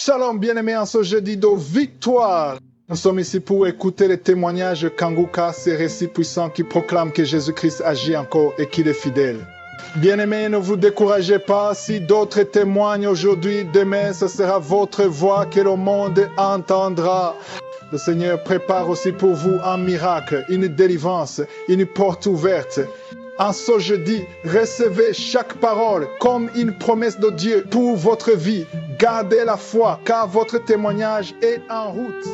Shalom bien-aimés en ce jeudi de victoire. Nous sommes ici pour écouter les témoignages de Kanguka, ces récits puissants qui proclament que Jésus-Christ agit encore et qu'il est fidèle. Bien-aimés, ne vous découragez pas. Si d'autres témoignent aujourd'hui, demain, ce sera votre voix que le monde entendra. Le Seigneur prépare aussi pour vous un miracle, une délivrance, une porte ouverte. En ce jeudi, recevez chaque parole comme une promesse de Dieu pour votre vie. Gardez la foi, car votre témoignage est en route.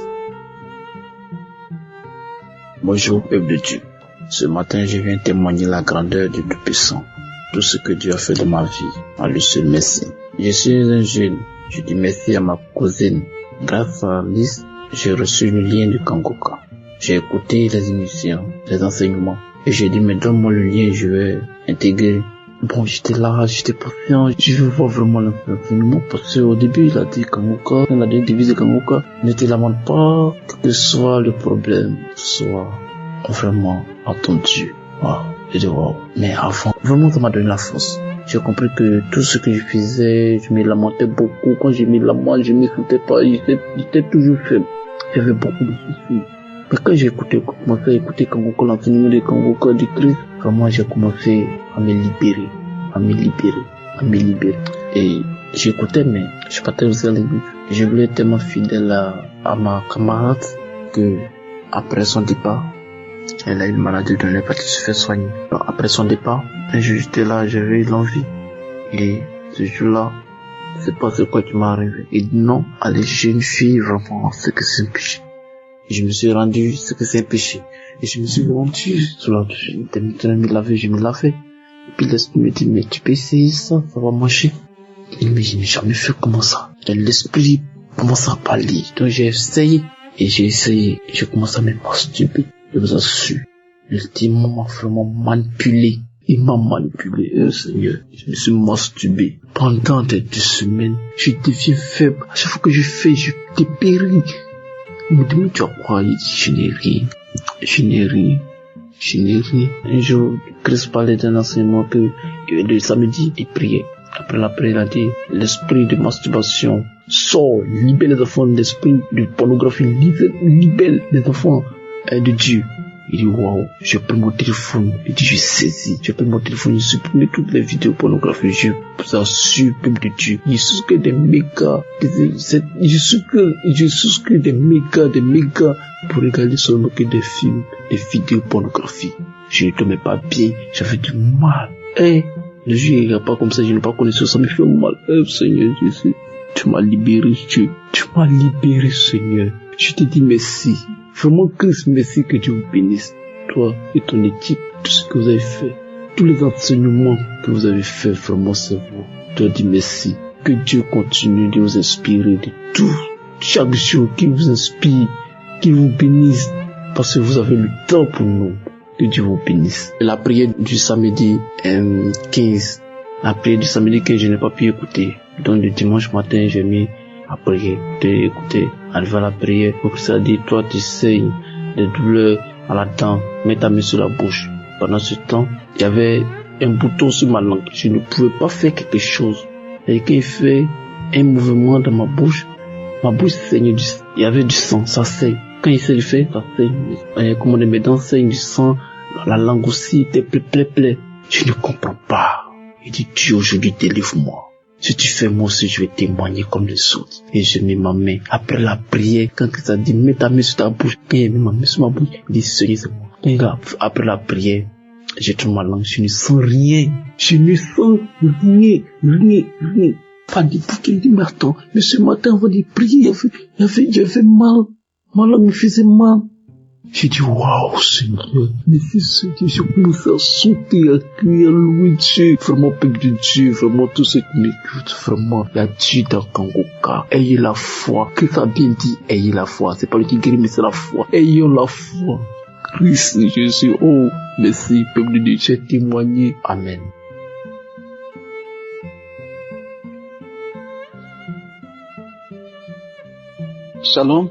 Bonjour, peuple de Dieu. Ce matin, je viens témoigner la grandeur du Tout-Puissant. Tout ce que Dieu a fait de ma vie, à lui seul merci. Je suis un jeune, je dis merci à ma cousine. Grâce à Lise, j'ai reçu le lien du Kanguka. J'ai écouté les émissions, les enseignements. Et j'ai dit, mais donne-moi le lien, je vais intégrer. Bon, j'étais là, j'étais patient, je veux voir vraiment l'enseignement, parce qu'au début, il a dit Kanguka, il a dit diviser Kanguka. Ne te lamente pas, que soit le problème, soit vraiment entendu. Wow. J'ai dit, wow. Mais avant, vraiment, ça m'a donné la force. J'ai compris que tout ce que je faisais, je me lamentais beaucoup. Quand je me lamentais, je ne m'écoutais pas, j'étais toujours faible. J'avais beaucoup de soucis. Mais quand j'ai commencé à écouter Kanguka, l'enseignement de Kanguka du Christ, vraiment j'ai commencé à me libérer. Et j'écoutais, mais je partais aussi à l'église. Je voulais être tellement fidèle à ma camarade que, après son départ, elle a eu une maladie de l'hépatite, se fait soigner. Alors, après son départ, un jour j'étais là, j'avais eu l'envie. Et ce jour-là, c'est pas ce quoi qui m'est arrivé. Il dit non, allez, j'ai une fille, vraiment, c'est que c'est un péché. Et je me suis rendu, c'est que c'est un péché. Et je me suis rendu sur la douche. Je me lavais. Et puis l'esprit me dit, mais tu peux essayer ça va marcher. Et mais je n'ai jamais fait comme ça. Et l'esprit commence à parler. Donc j'ai essayé. Et j'ai commencé à me masturber. Je vous assure. Le démon m'a vraiment manipulé. Il m'a manipulé, Seigneur. Je me suis masturbé. Pendant des 2 semaines, je deviens faible. À chaque fois que je fais, je dépéris. Il me dit, mais tu as quoi? Il dit, je n'ai rien. Un jour, Christ parlait d'un enseignement que le samedi, il priait. Après la prière, il a dit, l'esprit de masturbation sort, libère les enfants, l'esprit de pornographie, libère les enfants de Dieu. Il dit, waouh, j'ai pris mon téléphone. Il dit, j'ai pris mon téléphone, j'ai supprimé toutes les vidéos pornographiques. Je vous assure, peuple de Dieu. Je souscris des mégas, des mégas pour regarder seulement que des films, des vidéos pornographiques. Je ne dormais pas bien, j'avais du mal. Le jour il n'y a pas comme ça, je n'ai pas connu ça me fait mal. Seigneur Jésus, tu m'as libéré, Dieu. Tu m'as libéré, Seigneur. Je te dis merci. Vraiment, Christ, merci, que Dieu vous bénisse. Toi et ton équipe, tout ce que vous avez fait, tous les enseignements que vous avez fait, vraiment, c'est vous. Je te dis merci. Que Dieu continue de vous inspirer de tout, chaque jour, qu'il vous inspire, qu'il vous bénisse, parce que vous avez le temps pour nous. Que Dieu vous bénisse. La prière du samedi 15, la prière du samedi 15, je n'ai pas pu écouter. Donc, le dimanche matin, j'ai mis à prier, d'écouter, arriver à la prière, pour que ça dit, toi tu saignes des douleurs à la dent, mets ta main sur la bouche. Pendant ce temps, il y avait un bouton sur ma langue, je ne pouvais pas faire quelque chose. Et quand il fait un mouvement dans ma bouche saignait il y avait du sang, ça saigne. Quand il essaie de faire, ça saigne. Comme mes dents saignent du sang, la langue aussi était plein. Je ne comprends pas. Il dit, Dieu, aujourd'hui, délivre-moi. Si tu fais moi aussi, je vais témoigner comme les autres. Et je mets ma main. Après la prière, quand il a dit, mets ta main sur ta bouche, quand il a mis ma main sur ma bouche, il dit, Seigneur, c'est moi. Après la prière, j'ai tourné ma langue, je ne sens rien. Rien. Pas de bouche, il dit, mais attends, mais ce matin, avant de prier, j'avais mal. Ma langue me faisait mal. J'ai dit, waouh, Seigneur, merci Seigneur, j'ai commencé à sauter, à crier, à louer Dieu. Vraiment, peuple de Dieu, vraiment, tout ce qui m'écoute, vraiment, il y a Dieu dans Kanguka. Ayez la foi, que ça a bien dit, ayez la foi. C'est pas lui qui guérit, mais c'est la foi. Ayons la foi. Christ Jésus, oh, merci, peuple de Dieu, j'ai témoigné. Amen. Shalom.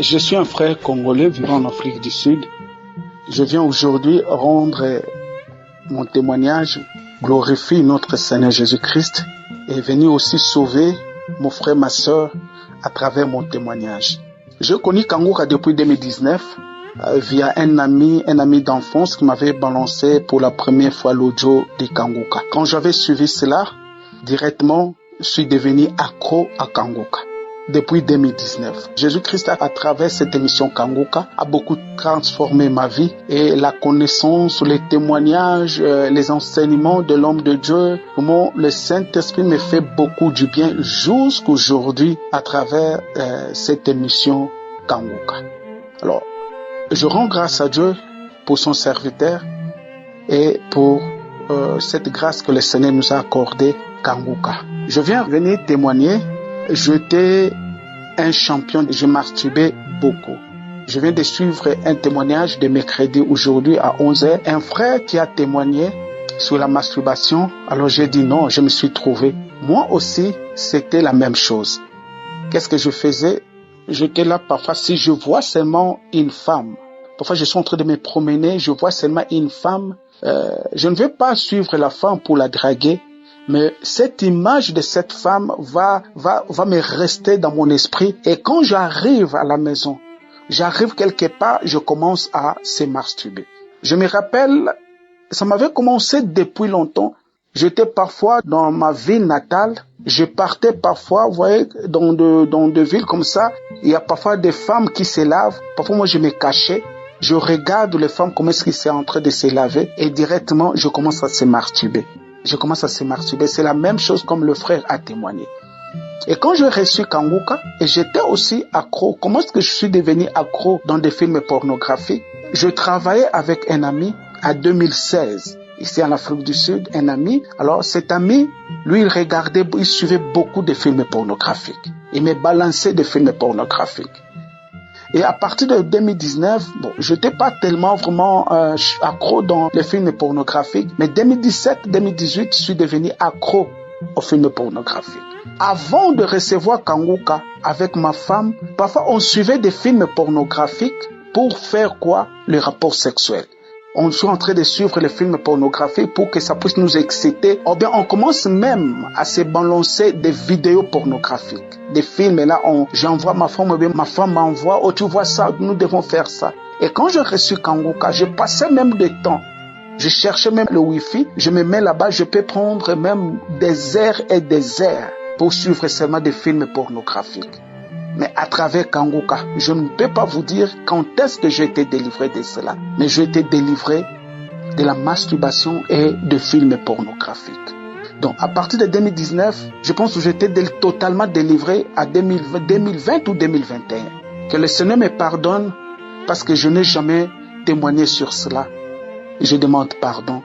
Je suis un frère congolais vivant en Afrique du Sud. Je viens aujourd'hui rendre mon témoignage, glorifier notre Seigneur Jésus-Christ et venir aussi sauver mon frère, ma sœur, à travers mon témoignage. Je connais Kangourka depuis 2019 via un ami d'enfance qui m'avait balancé pour la première fois l'audio de Kangourka. Quand j'avais suivi cela, directement, je suis devenu accro à Kangourka. Depuis 2019. Jésus-Christ, à travers cette émission Kangourka, a beaucoup transformé ma vie et la connaissance, les témoignages, les enseignements de l'homme de Dieu, comment le Saint-Esprit me fait beaucoup du bien jusqu'aujourd'hui à travers cette émission Kangourka. Alors, je rends grâce à Dieu pour son serviteur et pour cette grâce que le Seigneur nous a accordée, Kangourka. Je viens venir témoigner. J'étais un champion, je masturbais beaucoup. Je viens de suivre un témoignage de mercredi aujourd'hui à 11h. Un frère qui a témoigné sur la masturbation. Alors j'ai dit non, je me suis trouvé. Moi aussi, c'était la même chose. Qu'est-ce que je faisais? J'étais là parfois, si je vois seulement une femme, parfois je suis en train de me promener, je vois seulement une femme, je ne vais pas suivre la femme pour la draguer, mais cette image de cette femme va me rester dans mon esprit. Et quand j'arrive à la maison, j'arrive quelque part, je commence à se masturber. Je me rappelle, ça m'avait commencé depuis longtemps. J'étais parfois dans ma ville natale. Je partais parfois, vous voyez, dans des villes comme ça. Il y a parfois des femmes qui se lavent. Parfois, moi, je me cachais. Je regarde les femmes, comment est-ce qu'ils sont en train de se laver. Et directement, je commence à se masturber. C'est la même chose comme le frère a témoigné. Et quand j'ai reçu Kangourka, et j'étais aussi accro. Comment est-ce que je suis devenu accro dans des films pornographiques? Je travaillais avec un ami en 2016. Ici en Afrique du Sud, un ami. Alors cet ami, lui, il suivait beaucoup de films pornographiques. Il me balançait des films pornographiques. Et à partir de 2019, je n'étais pas tellement vraiment accro dans les films pornographiques, mais 2017-2018, je suis devenu accro aux films pornographiques. Avant de recevoir Kangourka avec ma femme, parfois on suivait des films pornographiques pour faire quoi? Le rapport sexuel. On est en train de suivre les films pornographiques pour que ça puisse nous exciter. Ou bien on commence même à se balancer des vidéos pornographiques. Des films, et là, j'envoie ma femme, ou bien ma femme m'envoie, oh tu vois ça, nous devons faire ça. Et quand j'ai reçu Kangourka, je passais même du temps. Je cherchais même le Wi-Fi, je me mets là-bas, je peux prendre même des heures et des heures pour suivre seulement des films pornographiques. Mais à travers Kangourka, je ne peux pas vous dire quand est-ce que j'ai été délivré de cela. Mais j'ai été délivré de la masturbation et de films pornographiques. Donc à partir de 2019, je pense que j'étais totalement délivré à 2020 ou 2021. Que le Seigneur me pardonne parce que je n'ai jamais témoigné sur cela. Je demande pardon.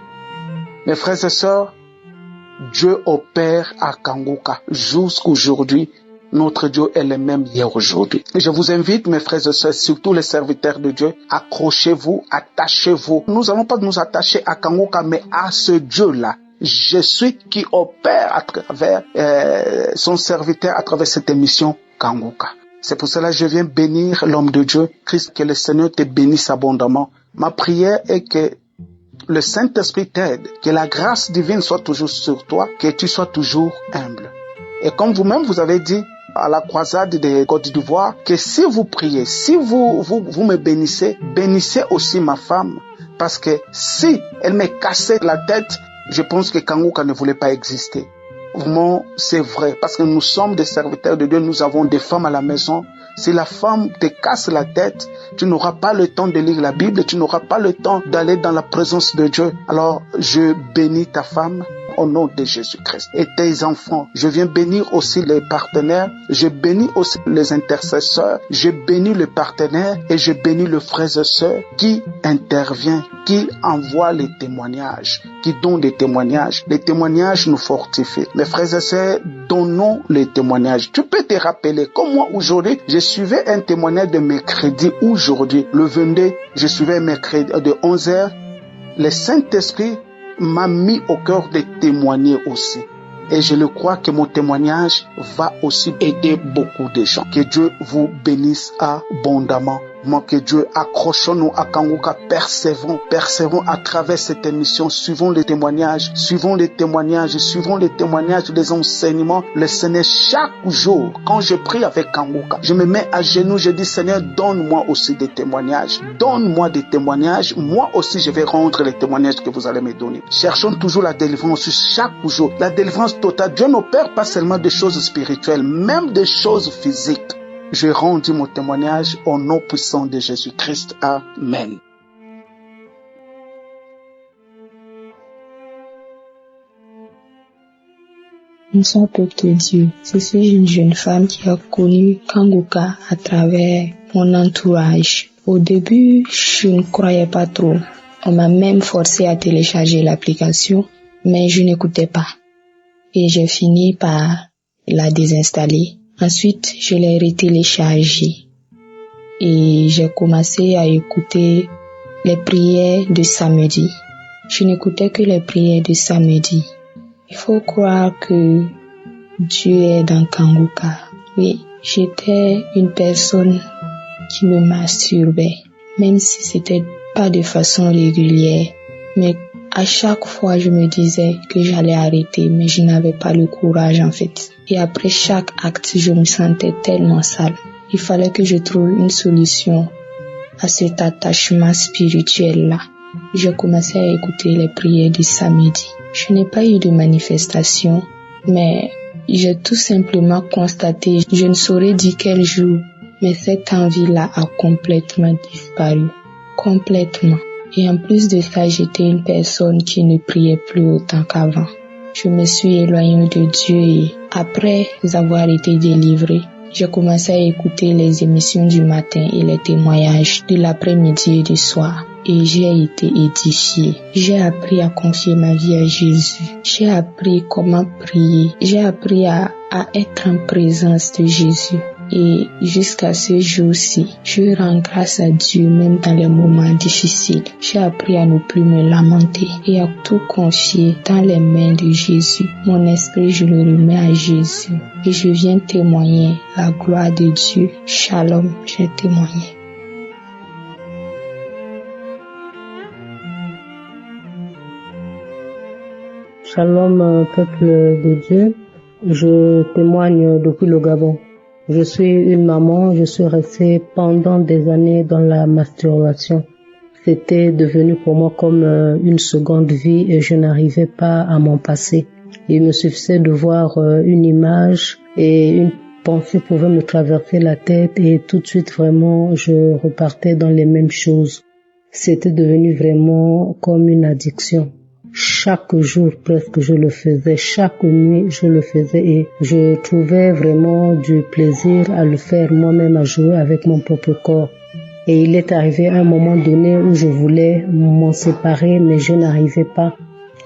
Mes frères et sœurs, Dieu opère à Kangourka jusqu'aujourd'hui. Notre Dieu est le même hier aujourd'hui. Et je vous invite, mes frères et sœurs, surtout les serviteurs de Dieu, accrochez-vous, attachez-vous. Nous n'allons pas nous attacher à Kangourka, mais à ce Dieu-là. Je suis qui opère à travers son serviteur, à travers cette émission Kangourka. C'est pour cela que je viens bénir l'homme de Dieu, Christ, que le Seigneur te bénisse abondamment. Ma prière est que le Saint-Esprit t'aide, que la grâce divine soit toujours sur toi, que tu sois toujours humble. Et comme vous-même vous avez dit à la croisade de Côte d'Ivoire, que si vous priez, si vous me bénissez, bénissez aussi ma femme. Parce que si elle me cassait la tête, je pense que Kangourka ne voulait pas exister. Vraiment, c'est vrai. Parce que nous sommes des serviteurs de Dieu, nous avons des femmes à la maison. Si la femme te casse la tête, tu n'auras pas le temps de lire la Bible, tu n'auras pas le temps d'aller dans la présence de Dieu. Alors, je bénis ta femme au nom de Jésus-Christ. Et tes enfants, je viens bénir aussi les partenaires, je bénis aussi les intercesseurs, je bénis les partenaires et je bénis les frères et sœurs qui interviennent, qui envoient les témoignages, qui donnent des témoignages. Les témoignages nous fortifient. Mes frères et sœurs, donnons les témoignages. Tu peux te rappeler, comme moi aujourd'hui, je suivais un témoignage de mercredi aujourd'hui, le 22, je suivais un mercredi de 11h. Le Saint-Esprit m'a mis au cœur de témoigner aussi. Et je le crois que mon témoignage va aussi aider beaucoup de gens. Que Dieu vous bénisse abondamment. Mon que Dieu, accrochons-nous à Kanguka, persévérons à travers cette émission, suivons les témoignages, les enseignements. Le Seigneur, chaque jour, quand je prie avec Kanguka, je me mets à genoux, je dis Seigneur, donne-moi aussi des témoignages, moi aussi je vais rendre les témoignages que vous allez me donner. Cherchons toujours la délivrance chaque jour, la délivrance totale. Dieu n'opère pas seulement des choses spirituelles, même des choses physiques. Je rendis mon témoignage au nom puissant de Jésus-Christ. Amen. Bonsoir, peuple de Dieu. Je suis une jeune femme qui a connu Kanguka à travers mon entourage. Au début, je ne croyais pas trop. On m'a même forcé à télécharger l'application, mais je n'écoutais pas. Et j'ai fini par la désinstaller. Ensuite, je l'ai retéléchargée et j'ai commencé à écouter les prières de samedi. Je n'écoutais que les prières de samedi. Il faut croire que Dieu est dans Kanguka. Oui, j'étais une personne qui me masturbait, même si c'était pas de façon régulière. Mais à chaque fois, je me disais que j'allais arrêter, mais je n'avais pas le courage en fait. Et après chaque acte, je me sentais tellement sale. Il fallait que je trouve une solution à cet attachement spirituel-là. J'ai commencé à écouter les prières du samedi. Je n'ai pas eu de manifestation, mais j'ai tout simplement constaté, je ne saurais dire quel jour, mais cette envie-là a complètement disparu. Complètement. Et en plus de ça, j'étais une personne qui ne priait plus autant qu'avant. Je me suis éloignée de Dieu et après avoir été délivrée, j'ai commencé à écouter les émissions du matin et les témoignages de l'après-midi et du soir. Et j'ai été édifiée. J'ai appris à confier ma vie à Jésus. J'ai appris comment prier. J'ai appris à être en présence de Jésus. Et jusqu'à ce jour-ci, je rends grâce à Dieu même dans les moments difficiles. J'ai appris à ne plus me lamenter et à tout confier dans les mains de Jésus. Mon esprit, je le remets à Jésus. Et je viens témoigner la gloire de Dieu. Shalom, j'ai témoigné. Shalom, peuple de Dieu. Je témoigne depuis le Gabon. Je suis une maman, je suis restée pendant des années dans la masturbation. C'était devenu pour moi comme une seconde vie et je n'arrivais pas à m'en passer. Il me suffisait de voir une image et une pensée pouvait me traverser la tête et tout de suite vraiment je repartais dans les mêmes choses. C'était devenu vraiment comme une addiction. Chaque jour presque je le faisais, chaque nuit je le faisais et je trouvais vraiment du plaisir à le faire moi-même, à jouer avec mon propre corps. Et il est arrivé un moment donné où je voulais m'en séparer mais je n'arrivais pas.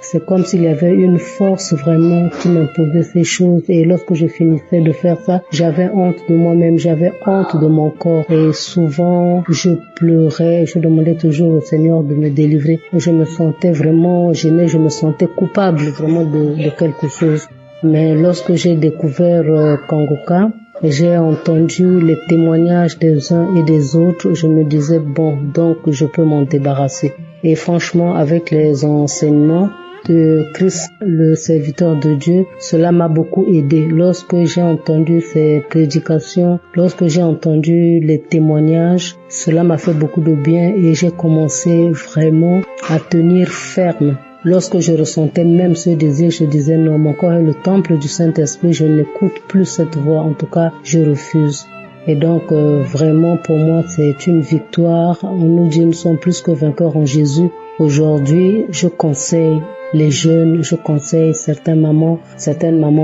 C'est comme s'il y avait une force vraiment qui m'imposait ces choses et lorsque je finissais de faire ça, j'avais honte de moi-même, j'avais honte de mon corps et souvent je pleurais, je demandais toujours au Seigneur de me délivrer. Je me sentais vraiment gênée, je me sentais coupable vraiment de quelque chose. Mais lorsque j'ai découvert Kanguka, j'ai entendu les témoignages des uns et des autres, je me disais bon, donc je peux m'en débarrasser. Et franchement, avec les enseignements de Christ, le serviteur de Dieu, cela m'a beaucoup aidé. Lorsque j'ai entendu ces prédications, lorsque j'ai entendu les témoignages, cela m'a fait beaucoup de bien et j'ai commencé vraiment à tenir ferme. Lorsque je ressentais même ce désir, je disais non, mon corps est le temple du Saint-Esprit, je n'écoute plus cette voix, en tout cas, je refuse. Et donc, vraiment, pour moi, c'est une victoire. On nous dit, nous sommes plus que vainqueurs en Jésus. Aujourd'hui, je conseille les jeunes, je conseille certaines mamans,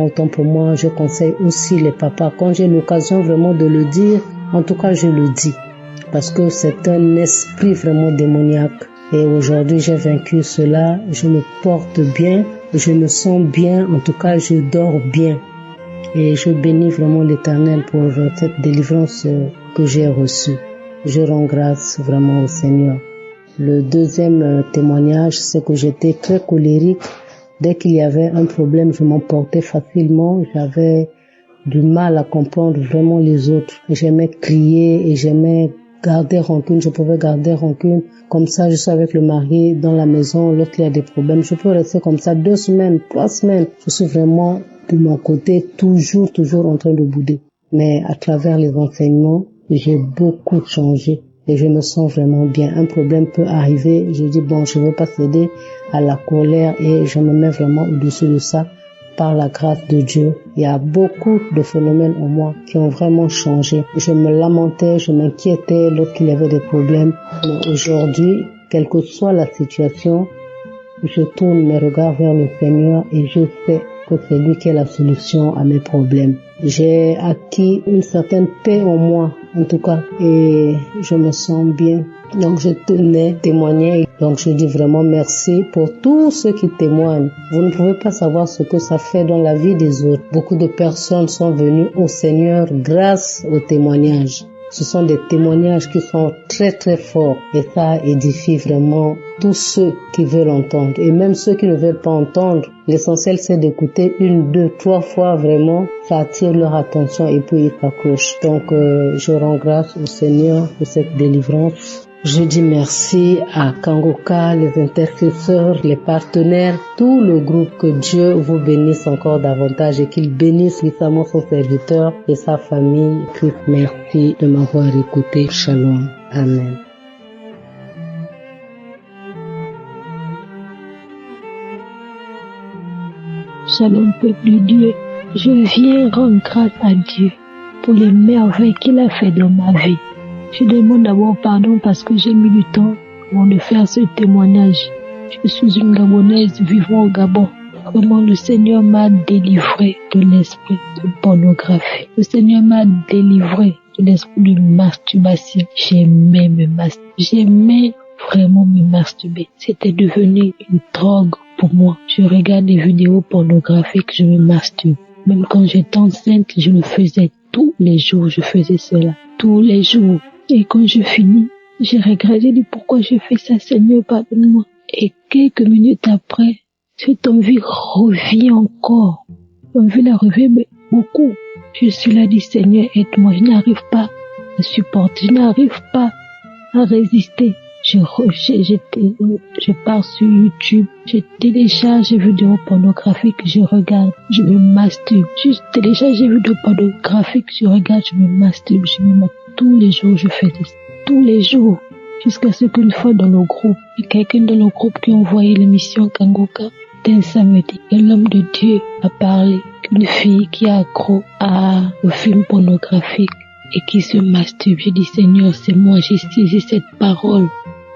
autant pour moi, je conseille aussi les papas. Quand j'ai l'occasion vraiment de le dire, en tout cas, je le dis. Parce que c'est un esprit vraiment démoniaque. Et aujourd'hui, j'ai vaincu cela, je me porte bien, je me sens bien, en tout cas, je dors bien. Et je bénis vraiment l'Éternel pour cette délivrance que j'ai reçue. Je rends grâce vraiment au Seigneur. Le deuxième témoignage, c'est que j'étais très colérique. Dès qu'il y avait un problème, je m'emportais facilement. J'avais du mal à comprendre vraiment les autres. J'aimais crier et j'aimais garder rancune, je pouvais garder rancune. Comme ça, je suis avec le mari dans la maison, l'autre il a des problèmes. Je peux rester comme ça 2 semaines, 3 semaines. Je suis vraiment de mon côté toujours en train de bouder. Mais à travers les enseignements, j'ai beaucoup changé et je me sens vraiment bien. Un problème peut arriver, je dis bon, je ne veux pas céder à la colère et je me mets vraiment au-dessus de ça. Par la grâce de Dieu, il y a beaucoup de phénomènes en moi qui ont vraiment changé. Je me lamentais, je m'inquiétais lorsqu'il y avait des problèmes. Mais aujourd'hui, quelle que soit la situation, je tourne mes regards vers le Seigneur et je sais que c'est lui qui est la solution à mes problèmes. J'ai acquis une certaine paix en moi, en tout cas, et je me sens bien. Donc je tenais à témoigner. Donc je dis vraiment merci pour tous ceux qui témoignent. Vous ne pouvez pas savoir ce que ça fait dans la vie des autres. Beaucoup de personnes sont venues au Seigneur grâce aux témoignages. Ce sont des témoignages qui sont très forts et ça édifie vraiment tous ceux qui veulent entendre et même ceux qui ne veulent pas entendre. L'essentiel c'est d'écouter 1, 2, 3 fois vraiment, ça attire leur attention et puis ils s'accrochent. Donc je rends grâce au Seigneur pour cette délivrance. Je dis merci à Kangoka, les intercesseurs, les partenaires, tout le groupe, que Dieu vous bénisse encore davantage et qu'il bénisse puissamment son serviteur et sa famille. Christ, merci de m'avoir écouté. Shalom. Amen. Shalom, peuple de Dieu. Je viens rendre grâce à Dieu pour les merveilles qu'il a fait dans ma vie. Je demande d'abord pardon parce que j'ai mis du temps avant de faire ce témoignage. Je suis une Gabonaise vivant au Gabon. Vraiment, le Seigneur m'a délivré de l'esprit de pornographie. Le Seigneur m'a délivré de l'esprit de masturbation. J'aimais vraiment me masturber. C'était devenu une drogue pour moi. Je regarde des vidéos pornographiques, je me masturbe. Même quand j'étais enceinte, je le faisais tous les jours. Je faisais cela tous les jours. Et quand je finis, j'ai regretté, j'ai dit pourquoi j'ai fait ça, Seigneur, pardonne-moi. Et quelques minutes après, cette envie revient encore. L'envie la revient beaucoup. Je suis là, dit Seigneur, aide-moi. Je n'arrive pas à supporter, je n'arrive pas à résister. Je pars sur YouTube, je télécharge des vidéos pornographiques, je regarde, je me masturbe. Je télécharge des vidéos pornographiques, je regarde, je me masturbe, je me montre. Tous les jours, je faisais ça. Tous les jours. Jusqu'à ce qu'une fois dans le groupe, il y a quelqu'un dans le groupe qui a envoyé l'émission Kangoka d'un samedi. Et l'homme de Dieu a parlé qu'une fille qui est accro au film pornographique et qui se masturbe. J'ai dit, Seigneur, c'est moi. J'ai saisi cette parole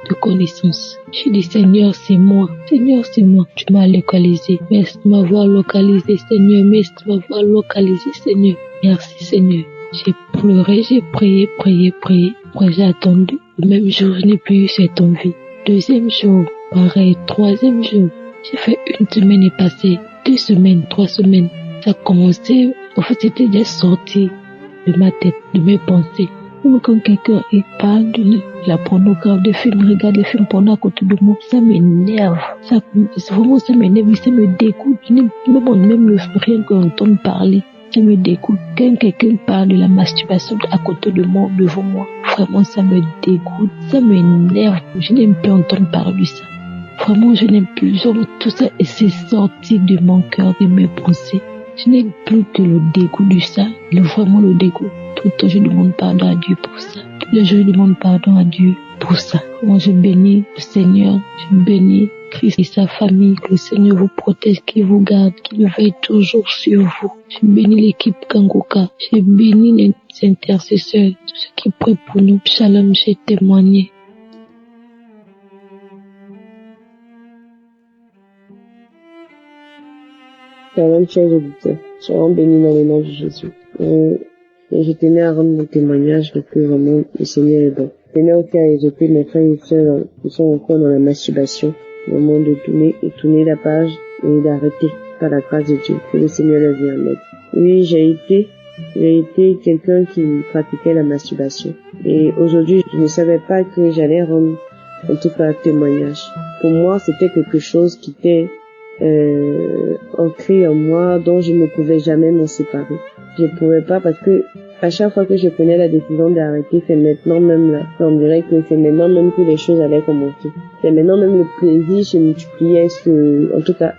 de connaissance. J'ai dit, Seigneur, c'est moi. Seigneur, c'est moi. Tu m'as localisé. Merci de m'avoir localisé, Seigneur. Merci de m'avoir localisé, Seigneur. Merci, Seigneur. J'ai pleuré, j'ai prié. Après, j'ai attendu. Le même jour, je n'ai plus eu cette envie. 2e jour, pareil. 3e jour, j'ai fait 1 semaine et passé 2 semaines, 3 semaines. Ça a commencé, en fait, c'était déjà sorti de ma tête, de mes pensées. Même quand quelqu'un parle de la pornographie, des films, regarde les films porno à côté de moi, ça m'énerve. Ça m'énerve, ça me dégoûte. Même rien qu'entendre parler. Ça me dégoûte. Quand quelqu'un parle de la masturbation à côté de moi, devant moi, vraiment ça me dégoûte, ça m'énerve. Je n'aime plus entendre parler de ça. Vraiment, je n'aime plus. Tout ça, et c'est sorti de mon cœur, de mes pensées. Je n'aime plus que le dégoût de ça, vraiment le dégoût. Tout le temps, je demande pardon à Dieu pour ça. Tous les jours, je demande pardon à Dieu pour ça. Moi, je bénis le Seigneur, je bénis Christ et sa famille, que le Seigneur vous protège, qu'il vous garde, qu'il veille toujours sur vous. Je bénis l'équipe Kangoka, je bénis les intercesseurs, tous ceux qui prient pour nous. Shalom, j'ai témoigné. Shalom, chers auditeurs, soyons bénis dans le nom de Jésus. Et je tenais à rendre mon témoignage parce que vraiment le Seigneur est bon. Je tenais aussi à exhorter mes frères et sœurs qui sont encore dans la masturbation, vraiment de tourner la page et d'arrêter par la grâce de Dieu, que le Seigneur leur vienne en aide. Oui, j'ai été quelqu'un qui pratiquait la masturbation. Et aujourd'hui, je ne savais pas que j'allais rendre en tout cas un témoignage. Pour moi, c'était quelque chose qui était ancré en moi, dont je ne pouvais jamais m'en séparer. Je ne pouvais pas parce que À chaque fois que je prenais la décision d'arrêter, c'est maintenant même là. On dirait que c'est maintenant même que les choses allaient commencer. C'est maintenant même le plaisir se multipliait. En tout cas,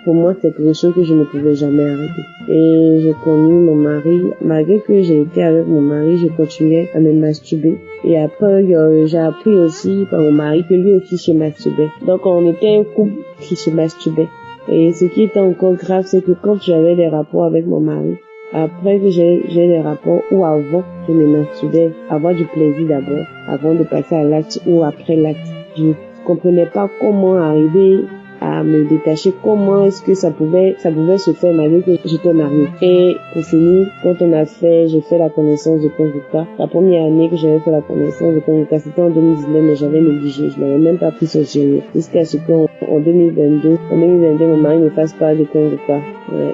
pour moi, c'était quelque chose que je ne pouvais jamais arrêter. Et j'ai connu mon mari. Malgré que j'ai été avec mon mari, je continuais à me masturber. Et après, j'ai appris aussi par mon mari que lui aussi se masturbait. Donc, on était un couple qui se masturbait. Et ce qui était encore grave, c'est que quand j'avais des rapports avec mon mari, après que j'ai des rapports ou avant, je me masturbais, avoir du plaisir d'abord, avant de passer à l'acte ou après l'acte. Je ne comprenais pas comment arriver à me détacher, comment est-ce que ça pouvait se faire malgré que j'étais mariée. Et pour finir, quand j'ai fait la connaissance de Konguka, la première année que j'avais fait la connaissance de Konguka, c'était en 2019, mais j'avais négligé, je n'avais même pas pris ce sérieux. Jusqu'à ce qu'en 2022, mon mari me fasse part de Konguka.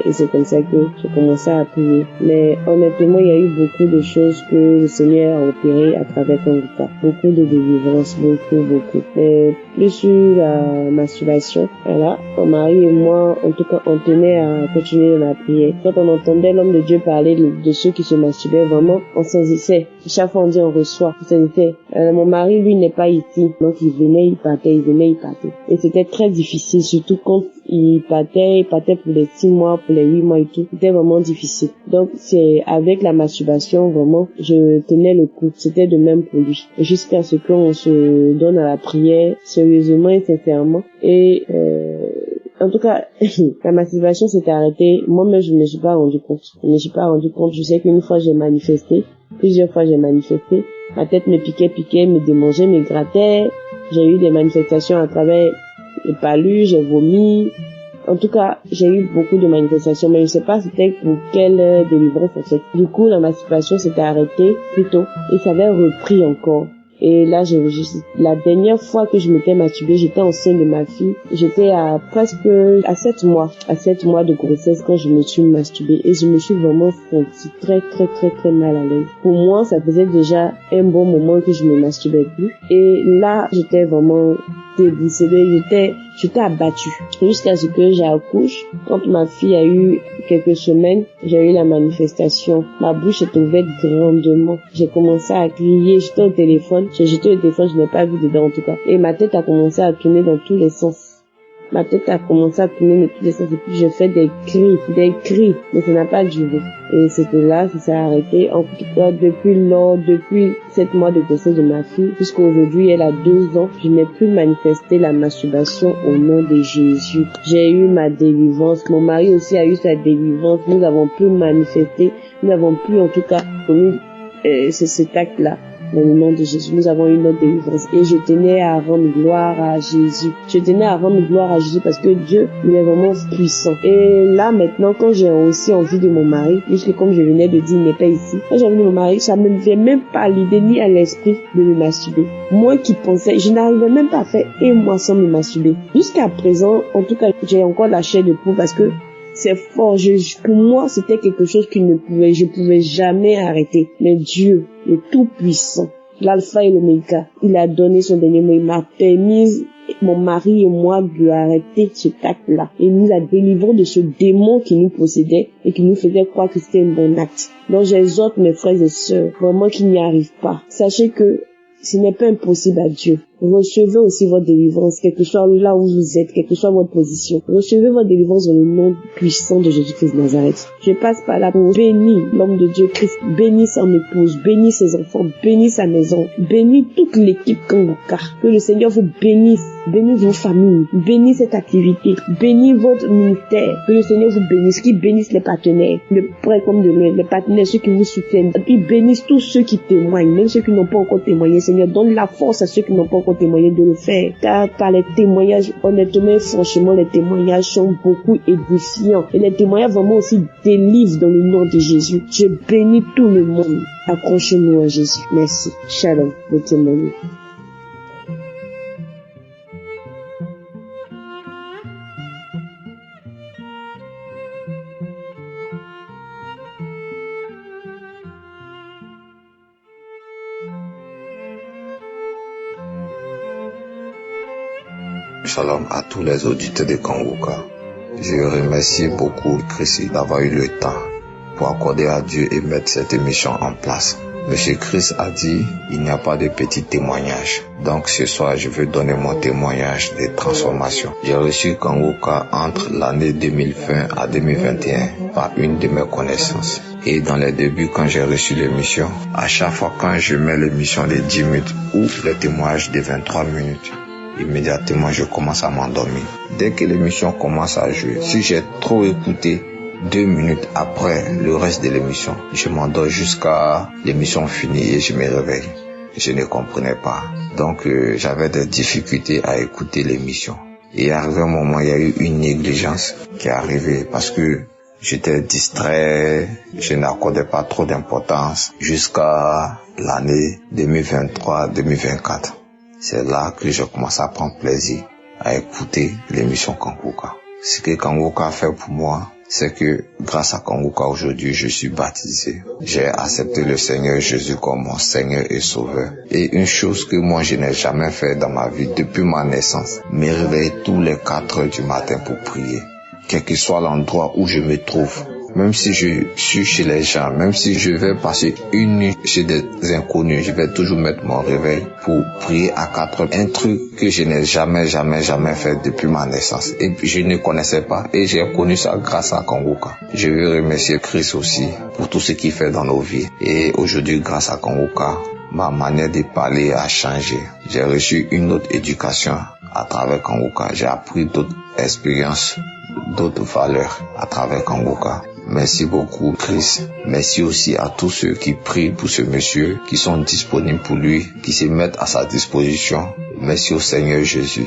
Et c'est comme ça que j'ai commencé à prier. Mais honnêtement, il y a eu beaucoup de choses que le Seigneur a opérées à travers Konguka. Beaucoup de délivrances, beaucoup. Et plus sur la masturbation, voilà, mon mari et moi, en tout cas, on tenait à continuer dans la prière. Quand on entendait l'homme de Dieu parler de ceux qui se masturbaient, vraiment, on saisissait. Chaque fois on dit on reçoit, on saisissait. Mon mari, lui, n'est pas ici. Donc il venait, il partait, il venait, il partait. Et c'était très difficile, surtout quand il partait pour les 6 mois, pour les 8 mois et tout. C'était vraiment difficile. Donc c'est avec la masturbation, vraiment, je tenais le coup. C'était de même pour lui. Et jusqu'à ce qu'on se donne à la prière, sérieusement et sincèrement. Et en tout cas, la masturbation s'était arrêtée. Moi-même, je ne me suis pas rendu compte. Je sais qu'une fois, plusieurs fois j'ai manifesté. Ma tête me piquait, me démangeait, me grattait. J'ai eu des manifestations à travers les palus, j'ai vomi. En tout cas, j'ai eu beaucoup de manifestations, mais je sais pas c'était pour quelle délivrance en fait. Du coup, la masturbation s'était arrêtée plus tôt et ça avait repris encore. Et là, la dernière fois que je m'étais masturbée, j'étais enceinte de ma fille. J'étais à 7 mois de grossesse quand je me suis masturbée et je me suis vraiment sentie très mal à l'aise. Pour moi, ça faisait déjà un bon moment que je me masturbais plus. Et là, j'étais vraiment déboussolée, j'étais abattue. Jusqu'à ce que j'accouche. Quand ma fille a eu quelques semaines, j'ai eu la manifestation. Ma bouche est ouverte grandement. J'ai commencé à crier, j'étais au téléphone, je n'ai pas vu dedans en tout cas. Et ma tête a commencé à tourner dans tous les sens. Et puis je fais des cris, mais ça n'a pas duré. Et c'était là, ça s'est arrêté. En tout cas, depuis 7 mois de grossesse de ma fille, jusqu'à aujourd'hui, elle a 2 ans, je n'ai plus manifesté la masturbation au nom de Jésus. J'ai eu ma délivrance. Mon mari aussi a eu sa délivrance. Nous avons pu manifester. Nous n'avons plus, en tout cas, connu cet acte-là. Dans le nom de Jésus, nous avons eu notre délivrance. Et je tenais à rendre gloire à Jésus. Parce que Dieu, il est vraiment puissant. Et là, maintenant, quand j'ai aussi envie de mon mari, puisque comme je venais de dire, il n'est pas ici. Quand j'ai envie de mon mari, ça ne me vient même pas à l'idée ni à l'esprit de me masturber. Moi qui pensais, je n'arrivais même pas à faire un mois sans me masturber. Jusqu'à présent, en tout cas, j'ai encore la chair de poule parce que c'est fort. Pour moi, c'était quelque chose je pouvais jamais arrêter. Mais Dieu, le Tout-Puissant, l'Alpha et l'Oméga, il a donné son dernier mot. Il m'a permis, mon mari et moi, de arrêter ce acte-là. Et nous a délivré de ce démon qui nous possédait et qui nous faisait croire que c'était un bon acte. Donc j'exhorte mes frères et sœurs, vraiment qu'ils n'y arrivent pas. Sachez que ce n'est pas impossible à Dieu. Recevez aussi votre délivrance, quel que soit là où vous êtes, quelle que soit votre position. Recevez votre délivrance dans le nom puissant de Jésus-Christ de Nazareth. Je passe par là pour bénir l'homme de Dieu Christ, bénir son épouse, bénir ses enfants, bénir sa maison, bénir toute l'équipe Konguka. Que le Seigneur vous bénisse, bénisse vos familles, bénisse cette activité, bénisse votre ministère. Que le Seigneur vous bénisse, qu'il bénisse les partenaires, de près comme de loin, les partenaires, ceux qui vous soutiennent. Qu'il bénisse tous ceux qui témoignent, même ceux qui n'ont pas encore témoigné. Seigneur, donne la force à ceux qui n'ont pas encore témoigner de le faire, car par les témoignages, honnêtement, franchement, les témoignages sont beaucoup édifiants et les témoignages vraiment aussi délivrent dans le nom de Jésus. Je bénis tout le monde. Accrochez-nous à Jésus. Merci. Shalom, le témoignage. Shalom à tous les auditeurs de Konguka. Je remercie beaucoup Christ d'avoir eu le temps pour accorder à Dieu et mettre cette émission en place. Monsieur Chris a dit, il n'y a pas de petits témoignages. Donc ce soir, je veux donner mon témoignage de transformation. J'ai reçu Kanguka entre l'année 2020 à 2021 par une de mes connaissances. Et dans les débuts, quand j'ai reçu l'émission, à chaque fois quand je mets l'émission de 10 minutes ou le témoignage de 23 minutes, immédiatement je commence à m'endormir. Dès que l'émission commence à jouer, si j'ai trop écouté, 2 minutes après le reste de l'émission, je m'endors jusqu'à l'émission finie et je me réveille. Je ne comprenais pas. Donc j'avais des difficultés à écouter l'émission. Et arrivé un moment, il y a eu une négligence qui est arrivée parce que j'étais distrait, je n'accordais pas trop d'importance jusqu'à l'année 2023-2024. C'est là que je commence à prendre plaisir à écouter l'émission Kanguka. Ce que Kanguka a fait pour moi, c'est que grâce à Kanguka aujourd'hui, je suis baptisé. J'ai accepté le Seigneur Jésus comme mon Seigneur et Sauveur. Et une chose que moi je n'ai jamais fait dans ma vie depuis ma naissance, me réveiller tous les 4 heures du matin pour prier. Quel que soit l'endroit où je me trouve, même si je suis chez les gens, même si je vais passer une nuit chez des inconnus, je vais toujours mettre mon réveil pour prier à 4 heures. Un truc que je n'ai jamais fait depuis ma naissance. Et je ne connaissais pas. Et j'ai connu ça grâce à Kanguka. Je veux remercier Christ aussi pour tout ce qu'il fait dans nos vies. Et aujourd'hui, grâce à Kanguka, ma manière de parler a changé. J'ai reçu une autre éducation à travers Kanguka. J'ai appris d'autres expériences, d'autres valeurs à travers Kanguka. Merci beaucoup, Chris. Merci aussi à tous ceux qui prient pour ce monsieur, qui sont disponibles pour lui, qui se mettent à sa disposition. Merci au Seigneur Jésus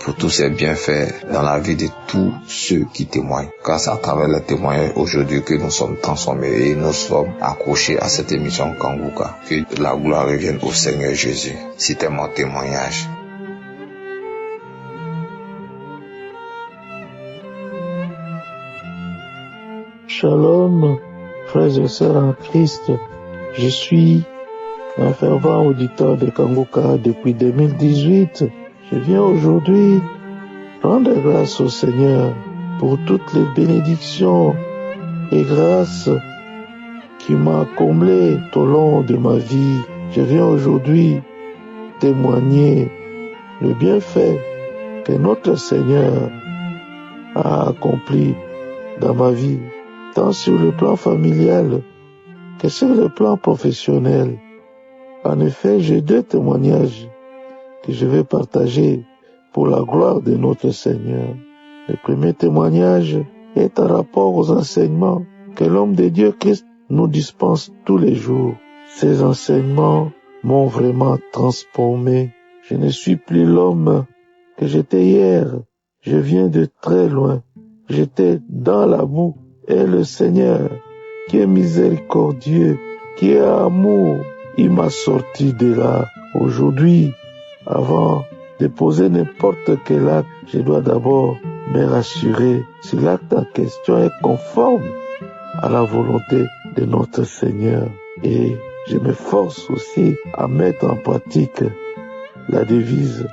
pour tous ses bienfaits dans la vie de tous ceux qui témoignent. Car c'est à travers les témoignages aujourd'hui que nous sommes transformés et nous sommes accrochés à cette émission Kanguka. Que la gloire revienne au Seigneur Jésus. C'était mon témoignage. Shalom, frères et sœurs en Christ. Je suis un fervent auditeur de Kanguka depuis 2018. Je viens aujourd'hui rendre grâce au Seigneur pour toutes les bénédictions et grâces qui m'a comblé tout au long de ma vie. Je viens aujourd'hui témoigner le bienfait que notre Seigneur a accompli dans ma vie, tant sur le plan familial que sur le plan professionnel. En effet, j'ai 2 témoignages que je vais partager pour la gloire de notre Seigneur. Le premier témoignage est en rapport aux enseignements que l'homme de Dieu Christ nous dispense tous les jours. Ces enseignements m'ont vraiment transformé. Je ne suis plus l'homme que j'étais hier. Je viens de très loin. J'étais dans la boue. Et le Seigneur, qui est miséricordieux, qui est amour, il m'a sorti de là. Aujourd'hui, avant de poser n'importe quel acte, je dois d'abord me rassurer si l'acte en question est conforme à la volonté de notre Seigneur. Et je m'efforce aussi à mettre en pratique la devise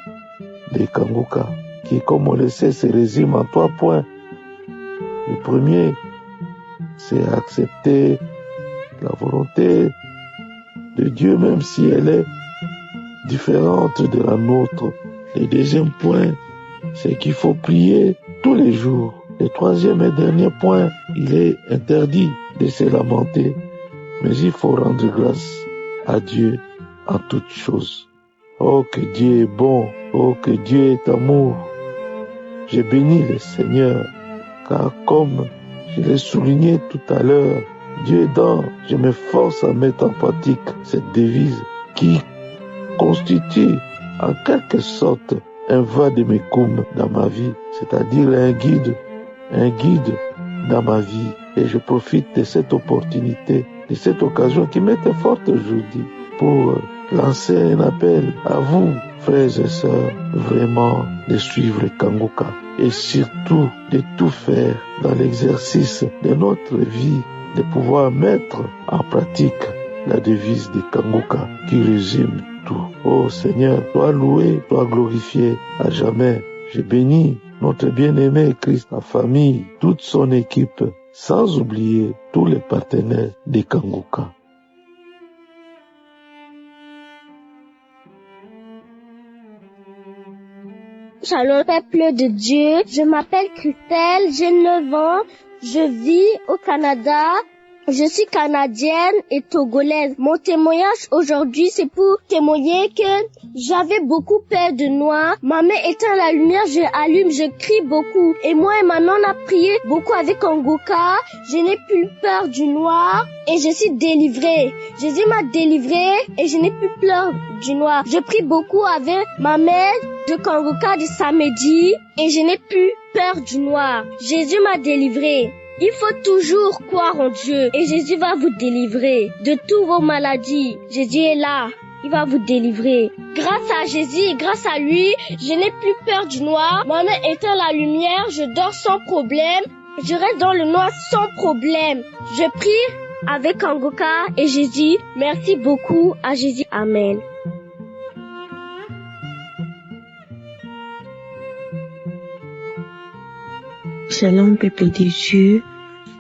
de Kanguka, qui, comme on le sait, se résume en 3 points. Le premier, c'est accepter la volonté de Dieu, même si elle est différente de la nôtre. Le deuxième point, c'est qu'il faut prier tous les jours. Le troisième et dernier point, il est interdit de se lamenter, mais il faut rendre grâce à Dieu en toutes choses. Oh, que Dieu est bon, oh, que Dieu est amour. J'ai béni le Seigneur, car comme je l'ai souligné tout à l'heure, Dieu aidant, je m'efforce à mettre en pratique cette devise qui constitue en quelque sorte un vade-mecum dans ma vie, c'est-à-dire un guide dans ma vie. Et je profite de cette opportunité, de cette occasion qui m'est forte aujourd'hui pour lancer un appel à vous, frères et sœurs, vraiment de suivre Kanguka et surtout de tout faire dans l'exercice de notre vie, de pouvoir mettre en pratique la devise de Kanguka qui résume tout. Oh Seigneur, sois loué, sois glorifié à jamais. Je bénis notre bien-aimé Christ, la famille, toute son équipe, sans oublier tous les partenaires de Kanguka. Shalom peuple de Dieu, je m'appelle Christelle, j'ai 9 ans, je vis au Canada. Je suis canadienne et togolaise. Mon témoignage aujourd'hui, c'est pour témoigner que j'avais beaucoup peur de noir. Ma mère éteint la lumière, je allume, je crie beaucoup. Et moi et Manon, on a prié beaucoup avec Kanguka. Je n'ai plus peur du noir et je suis délivrée. Jésus m'a délivrée et je n'ai plus peur du noir. Je prie beaucoup avec ma mère de Kanguka du samedi et je n'ai plus peur du noir. Jésus m'a délivrée. Il faut toujours croire en Dieu et Jésus va vous délivrer de toutes vos maladies. Jésus est là, il va vous délivrer. Grâce à Jésus et grâce à lui, je n'ai plus peur du noir. Ma mère éteint la lumière, je dors sans problème. Je reste dans le noir sans problème. Je prie avec Kanguka et Jésus. Merci beaucoup à Jésus. Amen. Shalom peuple de Dieu,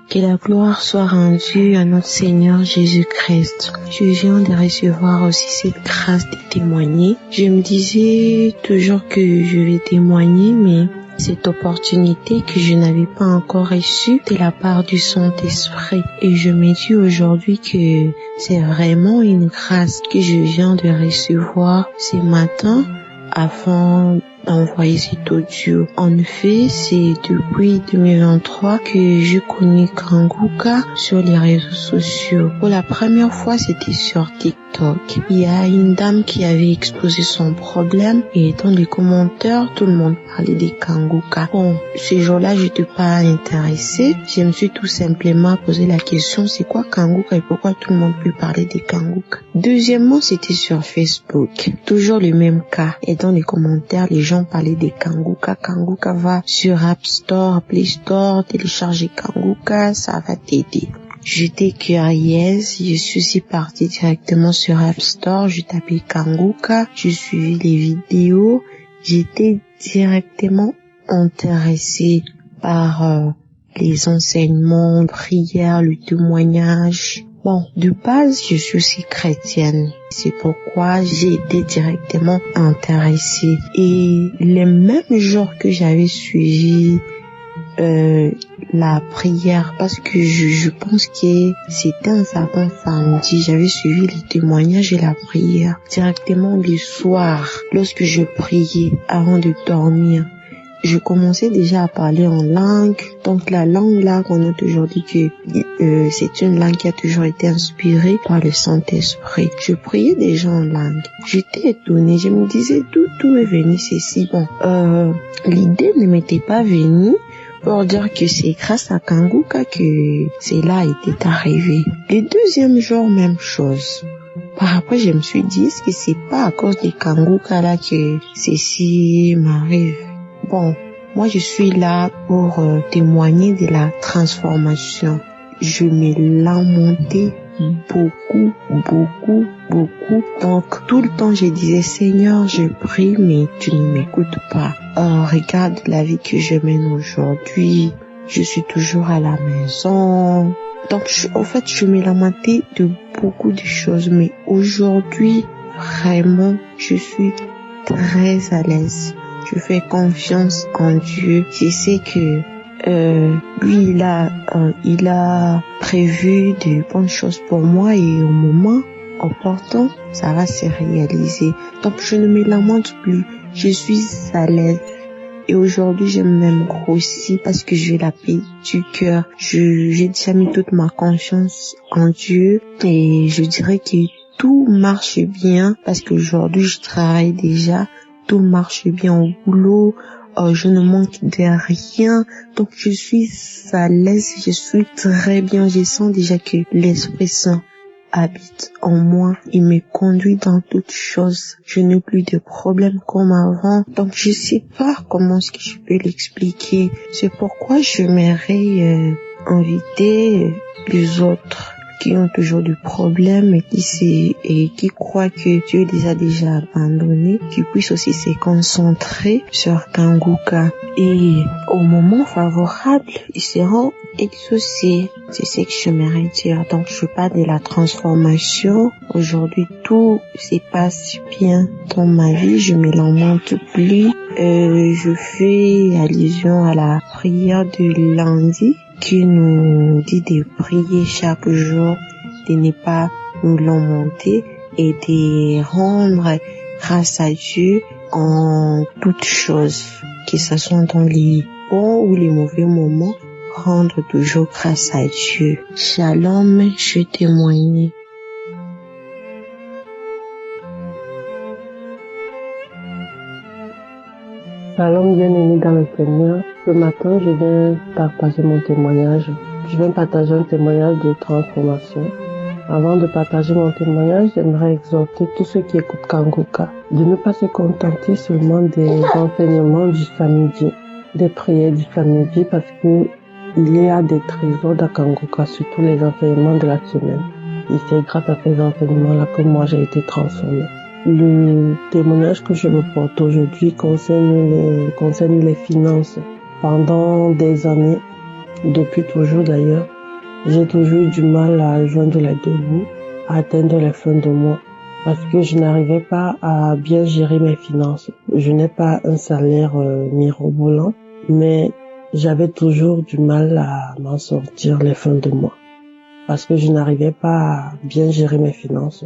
que la gloire soit rendue à notre Seigneur Jésus-Christ. Je viens de recevoir aussi cette grâce de témoigner. Je me disais toujours que je vais témoigner, mais cette opportunité que je n'avais pas encore reçue de la part du Saint-Esprit. Et je me dis aujourd'hui que c'est vraiment une grâce que je viens de recevoir ce matin avant d'envoyer cet audio. En fait, c'est depuis 2023 que je connais Kanguka sur les réseaux sociaux. Pour la première fois, c'était sur TikTok. Il y a une dame qui avait exposé son problème et dans les commentaires, tout le monde parlait de Kanguka. Bon, ce jour-là, je n'étais pas intéressée. Je me suis tout simplement posé la question, c'est quoi Kanguka et pourquoi tout le monde peut parler de Kanguka? Deuxièmement, c'était sur Facebook. Toujours le même cas. Et dans les commentaires, les gens parlaient de Kanguka. Kanguka va sur App Store, Play Store, télécharger Kanguka, ça va t'aider. J'étais curieuse, je suis aussi partie directement sur App Store, je tapais Kanguka, je suivis les vidéos, j'étais directement intéressée par les enseignements, prières, le témoignage. Bon, de base, je suis aussi chrétienne. C'est pourquoi j'ai été directement intéressée. Et les mêmes jours que j'avais suivi la prière, parce que je pense que c'était un certain samedi, j'avais suivi les témoignages et la prière directement le soir, lorsque je priais avant de dormir. Je commençais déjà à parler en langue. Donc la langue là qu'on a toujours dit que c'est une langue qui a toujours été inspirée par le Saint-Esprit. Je priais déjà en langue. J'étais étonnée. Je me disais d'où est venu ceci. Bon, l'idée ne m'était pas venue pour dire que c'est grâce à Kanguka que cela était arrivé. Le deuxième jour, même chose. Par après, je me suis dit, est-ce que c'est pas à cause de Kanguka là que ceci m'arrive? Bon, moi je suis là pour témoigner de la transformation. Je me lamentais beaucoup. Donc tout le temps je disais, Seigneur, je prie, mais tu ne m'écoutes pas. Regarde la vie que je mène aujourd'hui. Je suis toujours à la maison. Donc en fait, je me lamentais de beaucoup de choses, mais aujourd'hui, vraiment, je suis très à l'aise. Je fais confiance en Dieu. Je sais que lui, il a prévu de bonnes choses pour moi et au moment opportun, ça va se réaliser. Donc, je ne me lamente plus. Je suis à l'aise. Et aujourd'hui, je m'aime grossi parce que j'ai la paix du cœur. J'ai déjà mis toute ma confiance en Dieu et je dirais que tout marche bien parce qu'aujourd'hui, je travaille déjà. Tout marche bien au boulot, je ne manque de rien, donc je suis à l'aise, je suis très bien, je sens déjà que l'Esprit Saint habite en moi, il me conduit dans toutes choses, je n'ai plus de problèmes comme avant, donc je sais pas comment est-ce que je peux l'expliquer, c'est pourquoi j'aimerais inviter les autres qui ont toujours du problème et qui croient que Dieu les a déjà abandonnés, qui puissent aussi se concentrer sur Kanguka. Et au moment favorable, ils seront exaucés. C'est ce que j'aimerais dire. Donc, je parle de la transformation. Aujourd'hui, tout se passe bien dans ma vie. Je me lamente plus. Je fais allusion à la prière de lundi qui nous dit de prier chaque jour, de ne pas nous lamenter et de rendre grâce à Dieu en toutes choses, que ce soit dans les bons ou les mauvais moments, rendre toujours grâce à Dieu. Shalom, je témoigne. Shalom, bien-aimés dans le Seigneur. Ce matin, je viens partager mon témoignage. Je viens partager un témoignage de transformation. Avant de partager mon témoignage, j'aimerais exhorter tous ceux qui écoutent Kanguka de ne pas se contenter seulement des enseignements du samedi, des prières du samedi, parce que il y a des trésors dans Kanguka, surtout les enseignements de la semaine. Et c'est grâce à ces enseignements-là que moi j'ai été transformé. Le témoignage que je vous porte aujourd'hui concerne les finances. Pendant des années, depuis toujours d'ailleurs, j'ai toujours eu du mal à joindre les deux bouts, à atteindre les fins de mois, parce que je n'arrivais pas à bien gérer mes finances. Je n'ai pas un salaire mirobolant, mais j'avais toujours du mal à m'en sortir les fins de mois, parce que je n'arrivais pas à bien gérer mes finances.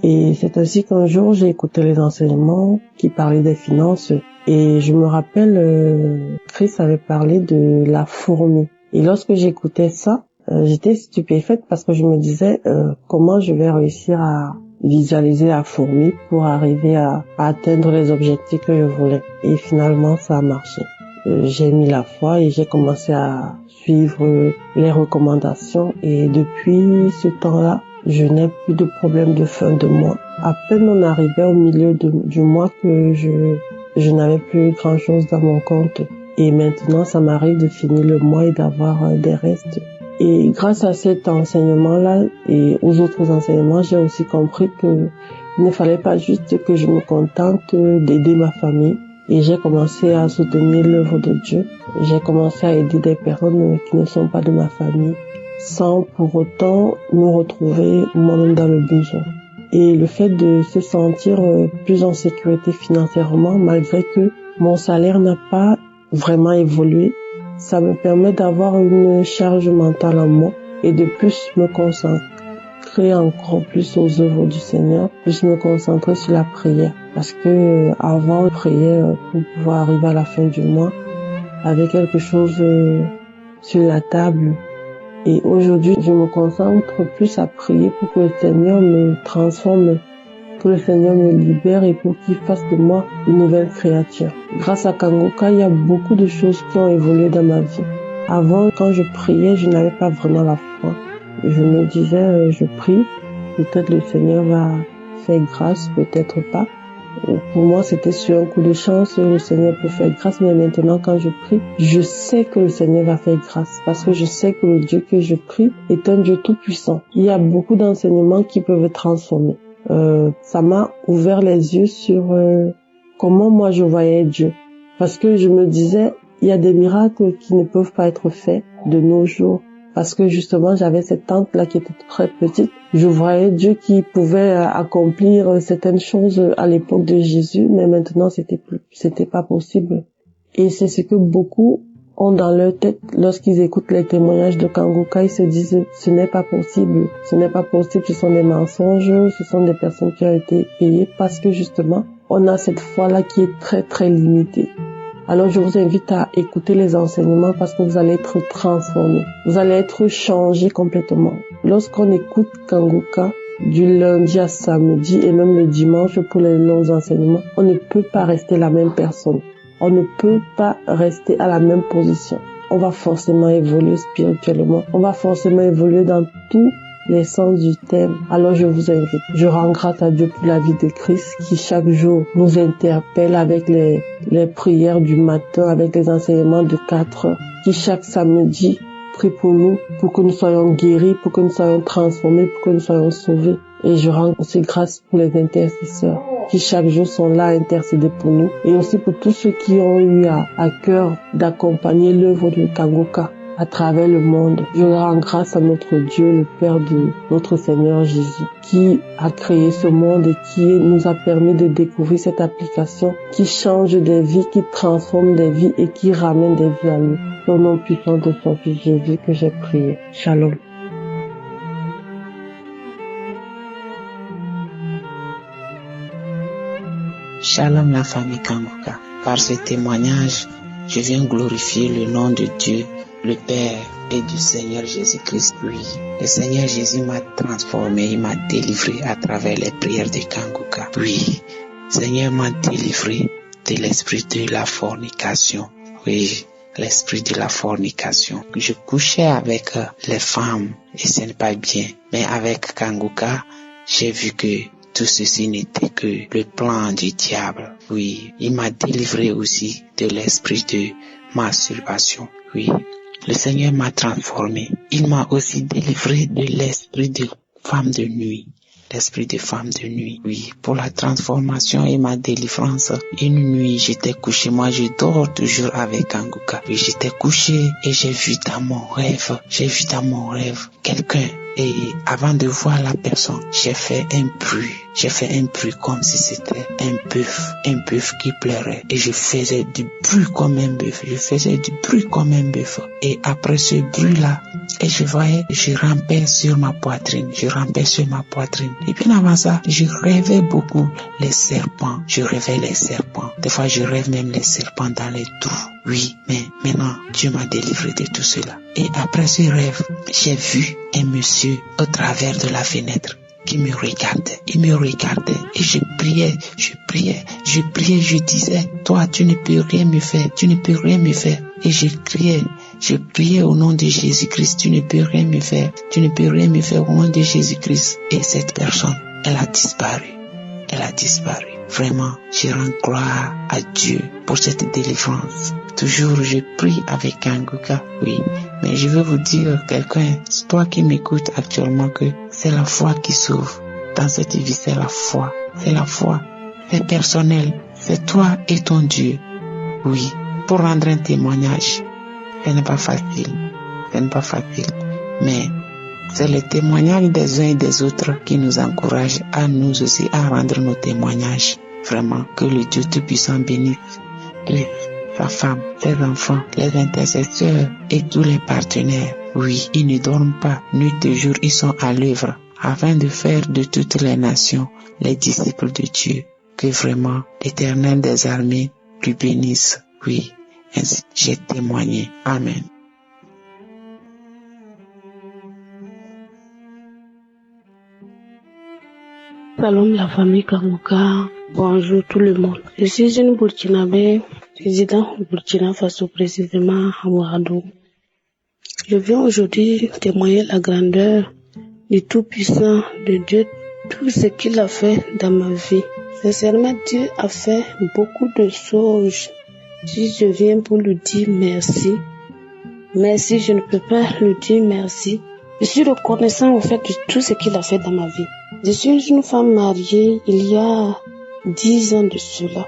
Et c'est ainsi qu'un jour, j'ai écouté les enseignements qui parlaient des finances, et je me rappelle, Chris avait parlé de la fourmi. Et lorsque j'écoutais ça, j'étais stupéfaite parce que je me disais comment je vais réussir à visualiser la fourmi pour arriver à atteindre les objectifs que je voulais. Et finalement, ça a marché. J'ai mis la foi et j'ai commencé à suivre les recommandations. Et depuis ce temps-là, je n'ai plus de problème de fin de mois. À peine on arrivait au milieu du mois que je n'avais plus grand-chose dans mon compte. Et maintenant, ça m'arrive de finir le mois et d'avoir des restes. Et grâce à cet enseignement-là et aux autres enseignements, j'ai aussi compris que il ne fallait pas juste que je me contente d'aider ma famille. Et j'ai commencé à soutenir l'œuvre de Dieu. J'ai commencé à aider des personnes qui ne sont pas de ma famille, sans pour autant me retrouver moi-même dans le besoin. Et le fait de se sentir plus en sécurité financièrement, malgré que mon salaire n'a pas vraiment évolué, ça me permet d'avoir une charge mentale en moi et de plus me concentrer encore plus aux œuvres du Seigneur, plus me concentrer sur la prière. Parce que avant, je priais pour pouvoir arriver à la fin du mois avec quelque chose sur la table. Et aujourd'hui, je me concentre plus à prier pour que le Seigneur me transforme, que le Seigneur me libère et pour qu'il fasse de moi une nouvelle créature. Grâce à Kanguka, il y a beaucoup de choses qui ont évolué dans ma vie. Avant, quand je priais, je n'avais pas vraiment la foi. Je me disais, je prie, peut-être le Seigneur va faire grâce, peut-être pas. Pour moi, c'était sur un coup de chance, le Seigneur peut faire grâce, mais maintenant, quand je prie, je sais que le Seigneur va faire grâce, parce que je sais que le Dieu que je prie est un Dieu tout-puissant. Il y a beaucoup d'enseignements qui peuvent transformer. Ça m'a ouvert les yeux sur comment moi je voyais Dieu. Parce que je me disais, il y a des miracles qui ne peuvent pas être faits de nos jours. Parce que justement, j'avais cette tante-là qui était très petite. Je voyais Dieu qui pouvait accomplir certaines choses à l'époque de Jésus, mais maintenant, c'était pas possible. Et c'est ce que beaucoup ont dans leur tête lorsqu'ils écoutent les témoignages de Kanguka. Ils se disent, ce n'est pas possible. Ce n'est pas possible. Ce sont des mensonges. Ce sont des personnes qui ont été payées parce que justement, on a cette foi-là qui est très, très limitée. Alors je vous invite à écouter les enseignements parce que vous allez être transformés. Vous allez être changés complètement. Lorsqu'on écoute Kanguka du lundi à samedi et même le dimanche pour les longs enseignements, on ne peut pas rester la même personne. On ne peut pas rester à la même position. On va forcément évoluer spirituellement. On va forcément évoluer dans tous les sens du thème. Alors je vous invite. Je rends grâce à Dieu pour la vie de Christ qui chaque jour nous interpelle avec les prières du matin, avec les enseignements de 4 heures, qui chaque samedi prie pour nous, pour que nous soyons guéris, pour que nous soyons transformés, pour que nous soyons sauvés. Et je rends aussi grâce pour les intercesseurs qui chaque jour sont là à intercéder pour nous, et aussi pour tous ceux qui ont eu à cœur d'accompagner l'œuvre de Kangoka à travers le monde. Je rends grâce à notre Dieu, le Père de notre Seigneur Jésus, qui a créé ce monde et qui nous a permis de découvrir cette application qui change des vies, qui transforme des vies et qui ramène des vies à nous. Au nom puissant de son Fils Jésus que j'ai prié. Shalom. Shalom la famille Kangoka. Par ce témoignage, je viens glorifier le nom de Dieu, le Père et du Seigneur Jésus-Christ. Oui, le Seigneur Jésus m'a transformé, il m'a délivré à travers les prières de Kangoka. Oui, le Seigneur m'a délivré de l'esprit de la fornication. Oui, l'esprit de la fornication. Je couchais avec les femmes et ce n'est pas bien. Mais avec Kangoka, j'ai vu que tout ceci n'était que le plan du diable. Oui, il m'a délivré aussi de l'esprit de masturbation. Oui, le Seigneur m'a transformé. Il m'a aussi délivré de l'esprit de femme de nuit. L'esprit de femme de nuit. Oui, pour la transformation et ma délivrance. Une nuit, j'étais couché. Moi, je dors toujours avec Kangoka. Oui, j'étais couché et j'ai vu dans mon rêve quelqu'un. Et avant de voir la personne, j'ai fait un bruit comme si c'était un bœuf qui pleurait. Et je faisais du bruit comme un bœuf. Et après ce bruit-là, et je voyais, je rampais sur ma poitrine. Et bien avant ça, je rêvais beaucoup les serpents. Des fois, je rêve même les serpents dans les trous. Oui, mais maintenant, Dieu m'a délivré de tout cela. Et après ce rêve, j'ai vu un monsieur au travers de la fenêtre qui me regardait. Il me regardait et je priais, je disais, toi, tu ne peux rien me faire. Et je priais au nom de Jésus-Christ, tu ne peux rien me faire au nom de Jésus-Christ. Et cette personne, elle a disparu. Vraiment, je rends gloire à Dieu pour cette délivrance. Toujours, je prie avec Kangoka, oui. Mais je veux vous dire, quelqu'un, toi qui m'écoutes actuellement, que c'est la foi qui sauve. Dans cette vie, c'est la foi. C'est personnel. C'est toi et ton Dieu. Oui. Pour rendre un témoignage, ce n'est pas facile. Mais c'est le témoignage des uns et des autres qui nous encourage à nous aussi à rendre nos témoignages. Vraiment, que le Dieu Tout-Puissant bénisse sa femme, ses enfants, les intercesseurs et tous les partenaires. Oui, ils ne dorment pas. Nuit et jour, ils sont à l'œuvre afin de faire de toutes les nations les disciples de Dieu. Que vraiment l'Éternel des armées lui bénisse. Oui, ainsi j'ai témoigné. Amen. Salam la famille Kangoka, bonjour tout le monde. Je suis une Burkinabé, résident au Burkina Faso, précisément à Ouagadougou. Je viens aujourd'hui témoigner la grandeur du Tout-Puissant, de Dieu, tout ce qu'il a fait dans ma vie. Sincèrement, Dieu a fait beaucoup de choses. Si je viens pour lui dire merci, je ne peux pas lui dire merci. Je suis reconnaissant au fait de tout ce qu'il a fait dans ma vie. Je suis une femme mariée il y a 10 ans de cela.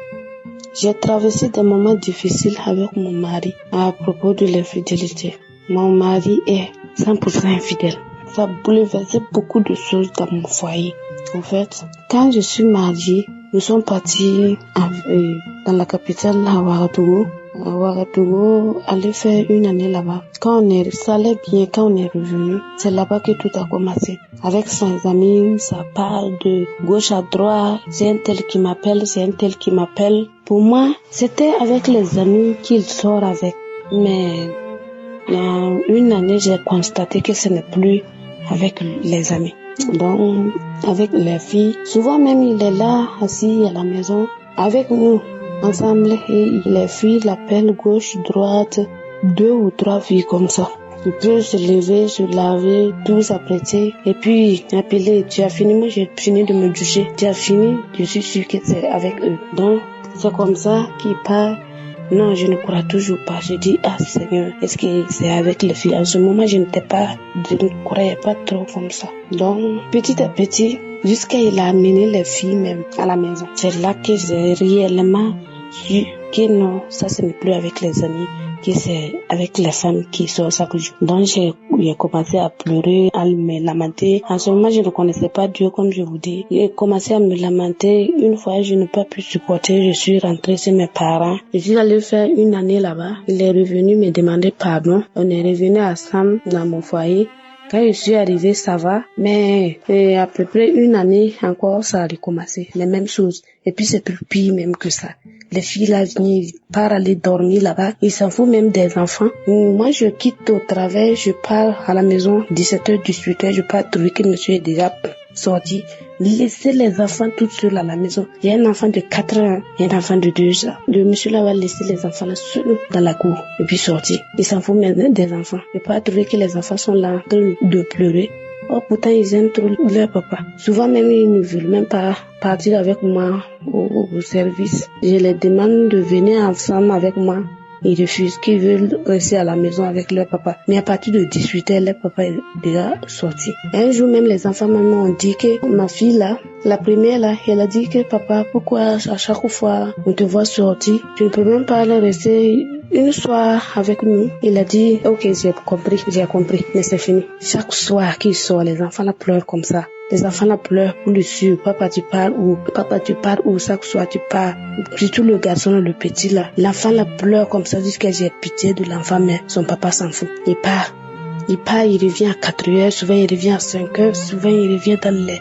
J'ai traversé des moments difficiles avec mon mari à propos de l'infidélité. Mon mari est 100% infidèle. Ça a bouleversé beaucoup de choses dans mon foyer. En fait, quand je suis mariée, nous sommes partis dans la capitale à Ouagadougou, aller faire une année là-bas. Ça allait bien, quand on est revenu, c'est là-bas que tout a commencé. Avec ses amis, ça parle de gauche à droite, c'est un tel qui m'appelle. Pour moi, c'était avec les amis qu'il sort avec. Mais dans une année, j'ai constaté que ce n'est plus avec les amis. Donc, avec les filles, souvent même il est là, assis à la maison, avec nous, ensemble, et les filles l'appellent gauche, droite, 2 ou 3 filles comme ça. Il peut se lever, se laver, tout s'apprêter, et puis appeler, tu as fini, moi j'ai fini de me doucher, tu as fini, je suis sûre que c'est avec eux. Donc, c'est comme ça qu'il part Non, je ne crois toujours pas. Je dis, ah Seigneur, est-ce que c'est avec les filles? En ce moment, je ne croyais pas trop comme ça. Donc, petit à petit, jusqu'à il a amené les filles même à la maison. C'est là que j'ai réellement su que non, ça ce n'est plus avec les amis, que c'est avec les femmes qui sont chaque jour. Donc j'ai commencé à pleurer, à me lamenter. En ce moment, je ne connaissais pas Dieu comme je vous dis. J'ai commencé à me lamenter. Une fois, je n'ai pas pu supporter. Je suis rentrée chez mes parents. Je suis allée faire une année là-bas. Il est revenu me demander pardon. On est revenu ensemble dans mon foyer. Quand je suis arrivée, ça va, mais à peu près une année encore, ça a recommencé, les mêmes choses. Et puis c'est plus pire même que ça. Les filles là viennent par aller dormir là-bas, ils s'en foutent même des enfants. Moi je quitte au travail, je pars à la maison 17h, 18h, je pars trouver que monsieur est déjà sorti. Laissez les enfants toutes seules à la maison. Il y a un enfant de 4 ans, il y a un enfant de 2 ans. Le monsieur là va laisser les enfants là seuls dans la cour et puis sortir. Il s'en fout même des enfants. Je peux trouver que les enfants sont là en train de pleurer. Oh, pourtant ils aiment trop leur papa. Souvent même ils ne veulent même pas partir avec moi au service. Je les demande de venir ensemble avec moi. Ils refusent, qu'ils veulent rester à la maison avec leur papa. Mais à partir de 18h, leur papa est déjà sorti. Un jour même, les enfants m'ont dit que ma fille là, la première là, elle a dit que papa, pourquoi à chaque fois on te voit sortir, tu ne peux même pas aller rester une soir avec nous. Il a dit, ok, j'ai compris, mais c'est fini. Chaque soir qu'il sort, les enfants là pleurent comme ça. Les enfants là pleurent pour le suivre. Papa tu pars où, chaque soir tu pars. Surtout le garçon, le petit là. L'enfant là pleure comme ça jusqu'à j'ai pitié de l'enfant, mais son papa s'en fout. Il part, il revient à 4h, souvent il revient à 5h, souvent il revient dans les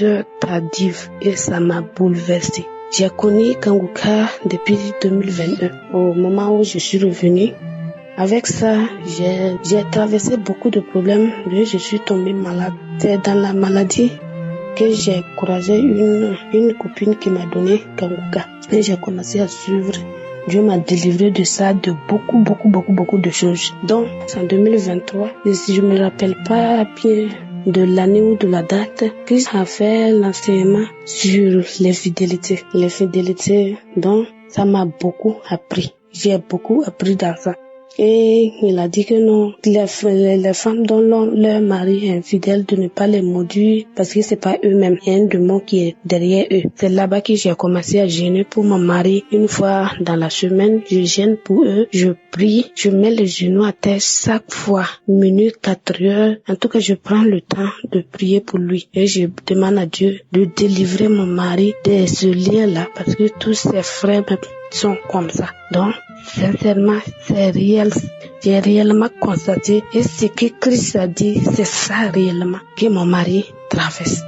heures tardives. Et ça m'a bouleversée. J'ai connu Kanguka depuis 2021. Au moment où je suis revenue, avec ça, j'ai traversé beaucoup de problèmes. Je suis tombée malade. C'est dans la maladie que j'ai croisé une copine qui m'a donné Kanguka. Et j'ai commencé à suivre. Dieu m'a délivré de ça, de beaucoup de choses. Donc, en 2023, si je me rappelle pas bien de l'année ou de la date, Christ a fait l'enseignement sur les fidélités. Les fidélités, donc, ça m'a beaucoup appris. J'ai beaucoup appris dans ça. Et il a dit que non, les femmes dont leur mari est infidèle, de ne pas les maudire parce que c'est pas eux-mêmes. Il y a un démon qui est derrière eux. C'est là-bas que j'ai commencé à gêner pour mon mari. Une fois dans la semaine, je gêne pour eux, je prie, je mets les genoux à terre chaque fois, minuit, 4h. En tout cas, je prends le temps de prier pour lui. Et je demande à Dieu de délivrer mon mari de ce lien-là parce que tous ses frères sont comme ça. Donc, sincèrement, c'est réel. J'ai réellement constaté et ce que Christ a dit, c'est ça réellement que mon mari traverse.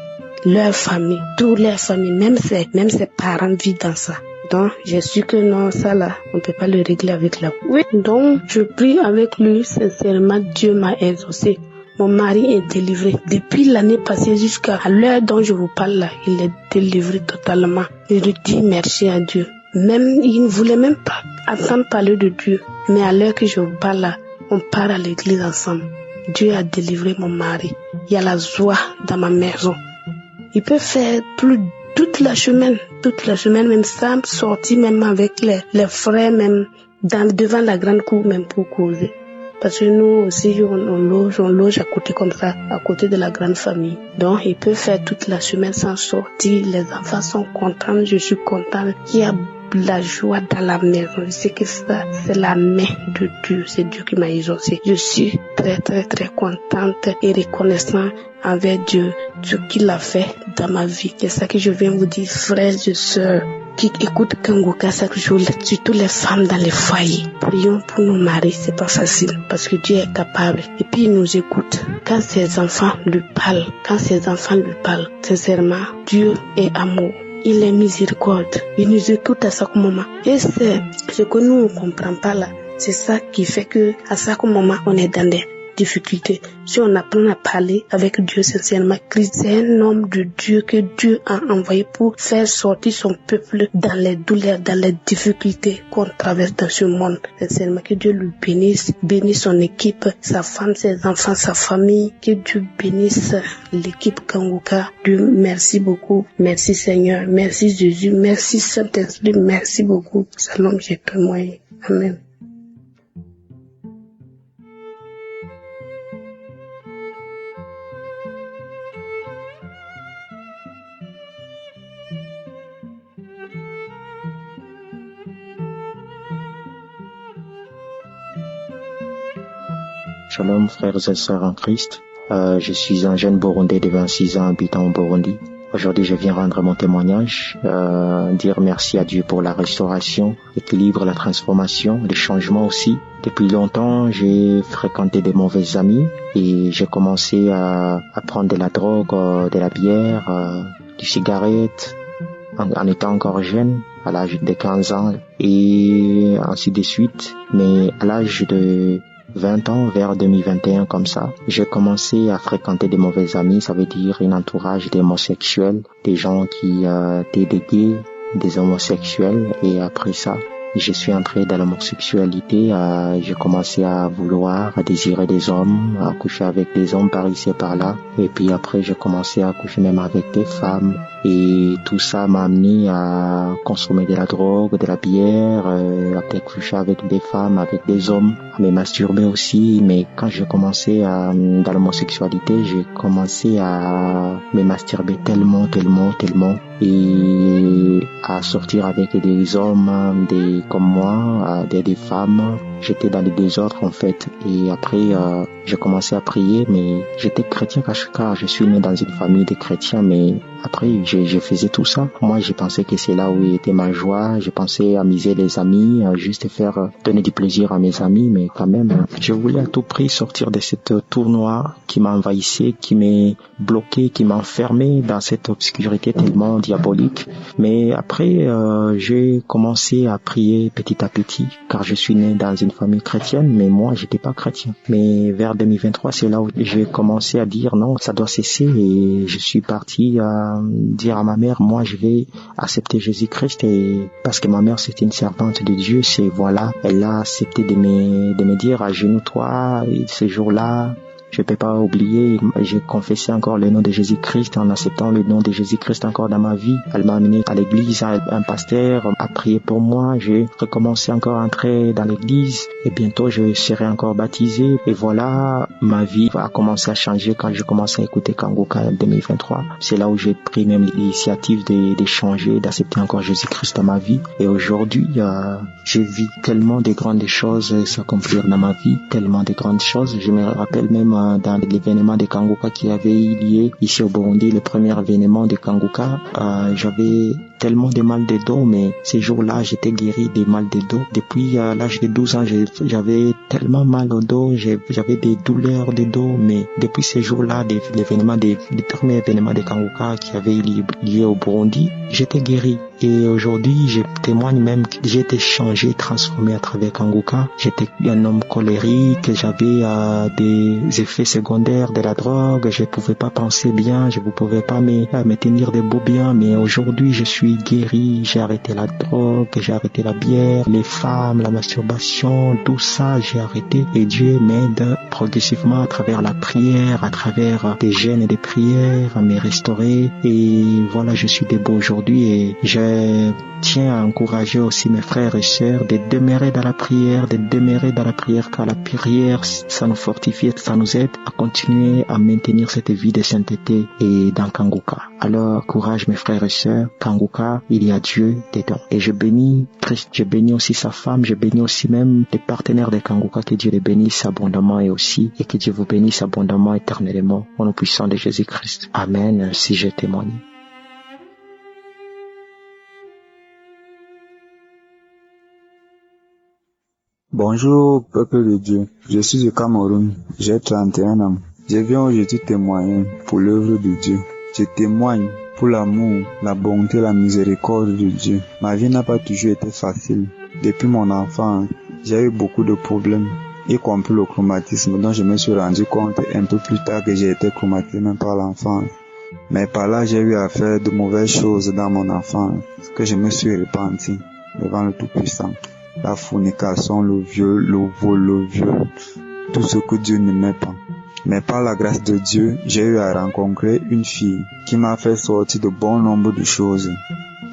Leur famille, toutes leurs familles, même ses parents vivent dans ça. Donc, j'ai su que non, ça là, on ne peut pas le régler avec la oui. Donc, je prie avec lui, sincèrement, Dieu m'a exaucé. Mon mari est délivré. Depuis l'année passée jusqu'à l'heure dont je vous parle là, il est délivré totalement. Je lui dis merci à Dieu. Même, il ne voulait même pas entendre parler de Dieu. Mais à l'heure que je vous parle là, on part à l'église ensemble. Dieu a délivré mon mari. Il y a la joie dans ma maison. Il peut faire plus toute la semaine même sans sortir même avec les frères même devant la grande cour même pour causer. Parce que nous aussi, on loge à côté comme ça, à côté de la grande famille. Donc, il peut faire toute la semaine sans sortir. Les enfants sont contents, je suis contente. Il y a la joie dans la maison. Je sais que ça, c'est la main de Dieu. C'est Dieu qui m'a exaucé. Je suis très contente et reconnaissante envers Dieu, ce qu'il a fait dans ma vie. C'est ça que je viens vous dire, frères et sœurs, qui écoutent Kanguka chaque jour, surtout les femmes dans les foyers. Prions pour nos maris, c'est pas facile, parce que Dieu est capable. Et puis il nous écoute. Quand ses enfants lui parlent, sincèrement, Dieu est amour. Il est miséricorde. Il nous écoute à chaque moment. Et c'est ce que nous ne comprenons pas là. C'est ça qui fait que à chaque moment, on est dans des difficultés, si on apprend à parler avec Dieu sincèrement, Christ c'est un homme de Dieu que Dieu a envoyé pour faire sortir son peuple dans les douleurs, dans les difficultés qu'on traverse dans ce monde. Sincèrement, que Dieu lui bénisse, bénisse son équipe, sa femme, ses enfants, sa famille, que Dieu bénisse l'équipe Kanguka. Dieu, merci beaucoup. Merci Seigneur, merci Jésus, merci Saint-Esprit, merci beaucoup. Salam, j'ai témoigné. Amen. Shalom frères et sœurs en Christ, je suis un jeune Burundais de 26 ans habitant au Burundi. Aujourd'hui je viens rendre mon témoignage, dire merci à Dieu pour la restauration, l'équilibre, la transformation, les changements aussi. Depuis longtemps j'ai fréquenté des mauvais amis et j'ai commencé à prendre de la drogue, de la bière, du cigarette en étant encore jeune, à l'âge de 15 ans et ainsi de suite. Mais à l'âge de 20 ans, vers 2021 comme ça, j'ai commencé à fréquenter des mauvais amis, ça veut dire un entourage d'homosexuels, des gens qui étaient des gays, des homosexuels, et après ça, je suis entré dans l'homosexualité, j'ai commencé à vouloir, à désirer des hommes, à coucher avec des hommes par ici et par là, et puis après j'ai commencé à coucher même avec des femmes, et tout ça m'a amené à consommer de la drogue, de la bière, à peut-être coucher avec des femmes, avec des hommes, à me masturber aussi. Mais quand j'ai commencé dans l'homosexualité, j'ai commencé à me masturber tellement, et à sortir avec des hommes, comme moi, des femmes. J'étais dans le désordre en fait, et après j'ai commencé à prier, mais j'étais chrétien car je suis né dans une famille de chrétiens, mais après je faisais tout ça. Moi je pensais que c'est là où était ma joie, je pensais amuser les amis, juste donner du plaisir à mes amis, mais quand même je voulais à tout prix sortir de cette tournoi qui m'envahissait, qui m'est bloqué, qui m'enfermait dans cette obscurité tellement diabolique. Mais après j'ai commencé à prier petit à petit, car je suis né dans une famille chrétienne, mais moi j'étais pas chrétien. Mais vers 2023, c'est là où j'ai commencé à dire non, ça doit cesser, et je suis parti à dire à ma mère, moi je vais accepter Jésus-Christ, et parce que ma mère c'était une servante de Dieu, elle a accepté de me dire à genoux toi, et ce jour-là je peux pas oublier, j'ai confessé encore le nom de Jésus-Christ en acceptant le nom de Jésus-Christ encore dans ma vie. Elle m'a amené à l'église, un pasteur a prié pour moi, j'ai recommencé encore à entrer dans l'église et bientôt je serai encore baptisé. Et voilà, ma vie a commencé à changer quand j'ai commencé à écouter Kanguka en 2023. C'est là où j'ai pris même l'initiative de changer, d'accepter encore Jésus-Christ dans ma vie. Et aujourd'hui, je vis tellement de grandes choses s'accomplir dans ma vie, tellement de grandes choses. Je me rappelle même dans l'événement de Kanguka qui avait eu lieu ici au Burundi, le premier événement de Kanguka, j'avais tellement de mal de dos, mais ces jours-là, j'étais guéri des mal de dos. Depuis l'âge de 12 ans, j'avais tellement mal au dos, j'avais des douleurs de dos, mais depuis ces jours-là, le premier événement de Kanguka qui avait eu lieu au Burundi, j'étais guéri. Et aujourd'hui, je témoigne même que j'ai été changé, transformé à travers Kanguka. J'étais un homme colérique, j'avais des effets secondaires de la drogue, je ne pouvais pas penser bien, je ne pouvais pas me tenir debout bien, mais aujourd'hui, je suis guéri, j'ai arrêté la drogue, j'ai arrêté la bière, les femmes, la masturbation, tout ça, j'ai arrêté. Et Dieu m'aide progressivement à travers la prière, à travers des jeûnes et des prières, à me restaurer. Et voilà, je suis debout aujourd'hui et je tiens à encourager aussi mes frères et sœurs de demeurer dans la prière, car la prière, ça nous fortifie, ça nous aide à continuer à maintenir cette vie de sainteté et dans Kanguka. Alors, courage mes frères et sœurs, Kanguka, il y a Dieu dedans. Et je bénis Christ, je bénis aussi sa femme, je bénis aussi même les partenaires de Kanguka, que Dieu les bénisse abondamment et que Dieu vous bénisse abondamment éternellement, au nom puissant de Jésus-Christ. Amen, si je témoigne. Bonjour, peuple de Dieu. Je suis du Cameroun. J'ai 31 ans. Je viens aujourd'hui témoigner pour l'œuvre de Dieu. Je témoigne pour l'amour, la bonté, la miséricorde de Dieu. Ma vie n'a pas toujours été facile. Depuis mon enfance, j'ai eu beaucoup de problèmes. y compris le chromatisme dont je me suis rendu compte un peu plus tard que j'ai été chromatisé même par l'enfance. Mais par là, j'ai eu à faire de mauvaises choses dans mon enfance, que je me suis repenti devant le Tout-Puissant. La fornication, le viol, le vol, le viol, tout ce que Dieu n'aimait pas. Mais par la grâce de Dieu, j'ai eu à rencontrer une fille qui m'a fait sortir de bon nombre de choses.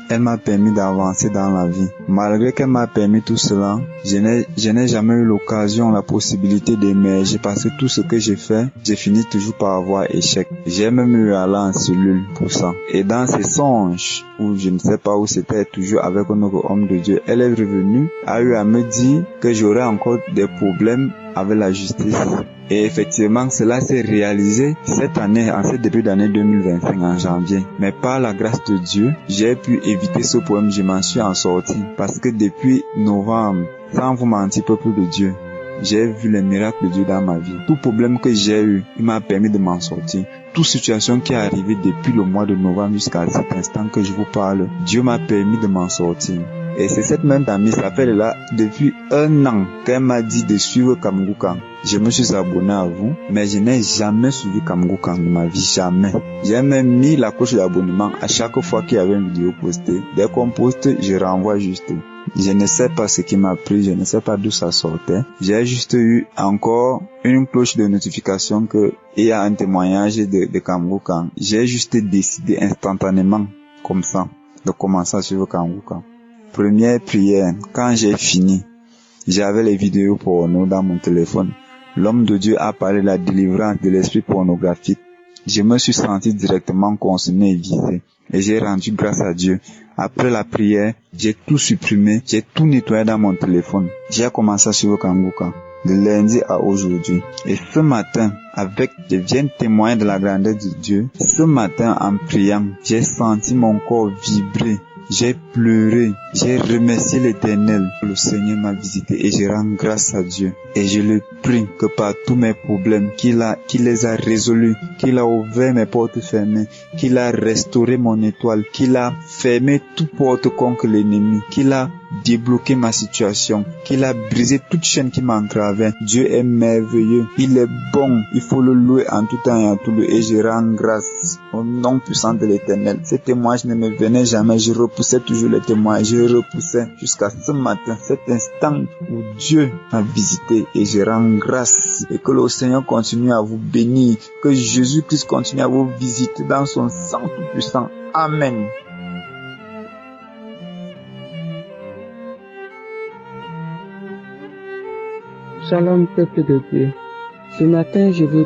Elle m'a permis d'avancer dans la vie. Malgré qu'elle m'a permis tout cela, je n'ai jamais eu l'occasion, la possibilité d'émerger parce que tout ce que j'ai fait, j'ai fini toujours par avoir échec. J'ai même eu à aller en cellule pour ça. Et dans ces songes, où je ne sais pas où c'était, toujours avec un autre homme de Dieu, elle est revenue, a eu à me dire que j'aurais encore des problèmes avec la justice. Et effectivement, cela s'est réalisé cette année, en ce début d'année 2025, en janvier. Mais par la grâce de Dieu, j'ai pu éviter ce problème, je m'en suis en sorti. Parce que depuis novembre, sans vous mentir, peuple de Dieu, j'ai vu les miracles de Dieu dans ma vie. Tout problème que j'ai eu, il m'a permis de m'en sortir. Toute situation qui est arrivée depuis le mois de novembre jusqu'à cet instant que je vous parle, Dieu m'a permis de m'en sortir. Et c'est cette même amie, ça fait là, depuis 1 an, qu'elle m'a dit de suivre Kamgoukan. Je me suis abonné à vous, mais je n'ai jamais suivi Kamgoukan de ma vie, jamais. J'ai même mis la cloche d'abonnement à chaque fois qu'il y avait une vidéo postée. Dès qu'on poste, je renvoie juste. Je ne sais pas ce qui m'a pris, je ne sais pas d'où ça sortait. J'ai juste eu encore une cloche de notification que il y a un témoignage de Kamgoukan. J'ai juste décidé instantanément, comme ça, de commencer à suivre Kamgoukan. Première prière, quand j'ai fini, j'avais les vidéos porno dans mon téléphone. L'homme de Dieu a parlé de la délivrance de l'esprit pornographique. Je me suis senti directement concerné et visé. Et j'ai rendu grâce à Dieu. Après la prière, j'ai tout supprimé, j'ai tout nettoyé dans mon téléphone. J'ai commencé à suivre Kamgoukan de lundi à aujourd'hui. Et ce matin, je viens témoigner de la grandeur de Dieu. Ce matin, en priant, j'ai senti mon corps vibrer. J'ai pleuré, j'ai remercié l'Éternel. Le Seigneur m'a visité et je rends grâce à Dieu. Et je le prie que par tous mes problèmes, qu'il les a résolus, qu'il a ouvert mes portes fermées, qu'il a restauré mon étoile, qu'il a fermé toute porte contre l'ennemi, qu'il a débloqué ma situation, qu'il a brisé toute chaîne qui m'entravait. Dieu est merveilleux, il est bon, il faut le louer en tout temps et en tout lieu. Et je rends grâce au nom puissant de l'Éternel. Ces témoignages ne me venaient jamais, je repoussais toujours les témoignages, je repoussais jusqu'à ce matin, cet instant où Dieu m'a visité et je rends grâce. Et que le Seigneur continue à vous bénir, que Jésus-Christ continue à vous visiter dans son sang tout puissant. Amen. Shalom peuple de Dieu. Ce matin, je veux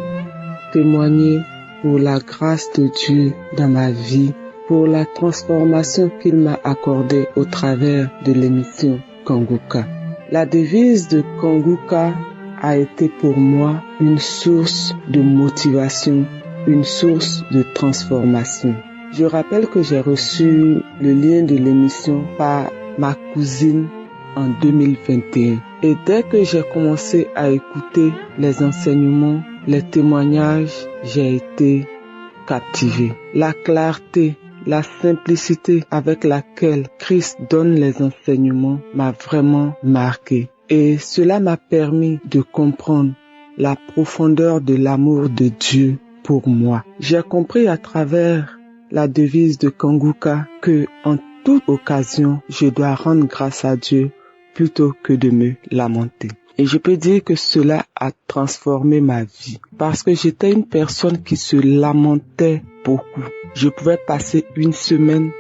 témoigner pour la grâce de Dieu dans ma vie, pour la transformation qu'il m'a accordée au travers de l'émission Kangouka. La devise de Kangouka a été pour moi une source de motivation, une source de transformation. Je rappelle que j'ai reçu le lien de l'émission par ma cousine en 2021. Et dès que j'ai commencé à écouter les enseignements, les témoignages, j'ai été captivé. La clarté, la simplicité avec laquelle Christ donne les enseignements m'a vraiment marqué. Et cela m'a permis de comprendre la profondeur de l'amour de Dieu pour moi. J'ai compris à travers la devise de Kangouka que en toute occasion, je dois rendre grâce à Dieu plutôt que de me lamenter. Et je peux dire que cela a transformé ma vie parce que j'étais une personne qui se lamentait beaucoup. Je pouvais passer une semaine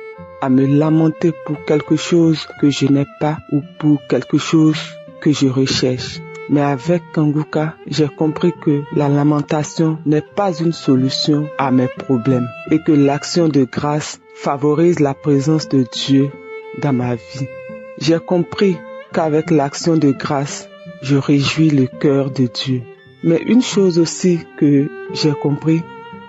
à me lamenter pour quelque chose que je n'ai pas ou pour quelque chose que je recherche. Mais avec Kangouka, j'ai compris que la lamentation n'est pas une solution à mes problèmes et que l'action de grâce favorise la présence de Dieu dans ma vie. J'ai compris qu'avec l'action de grâce, je réjouis le cœur de Dieu. Mais une chose aussi que j'ai compris,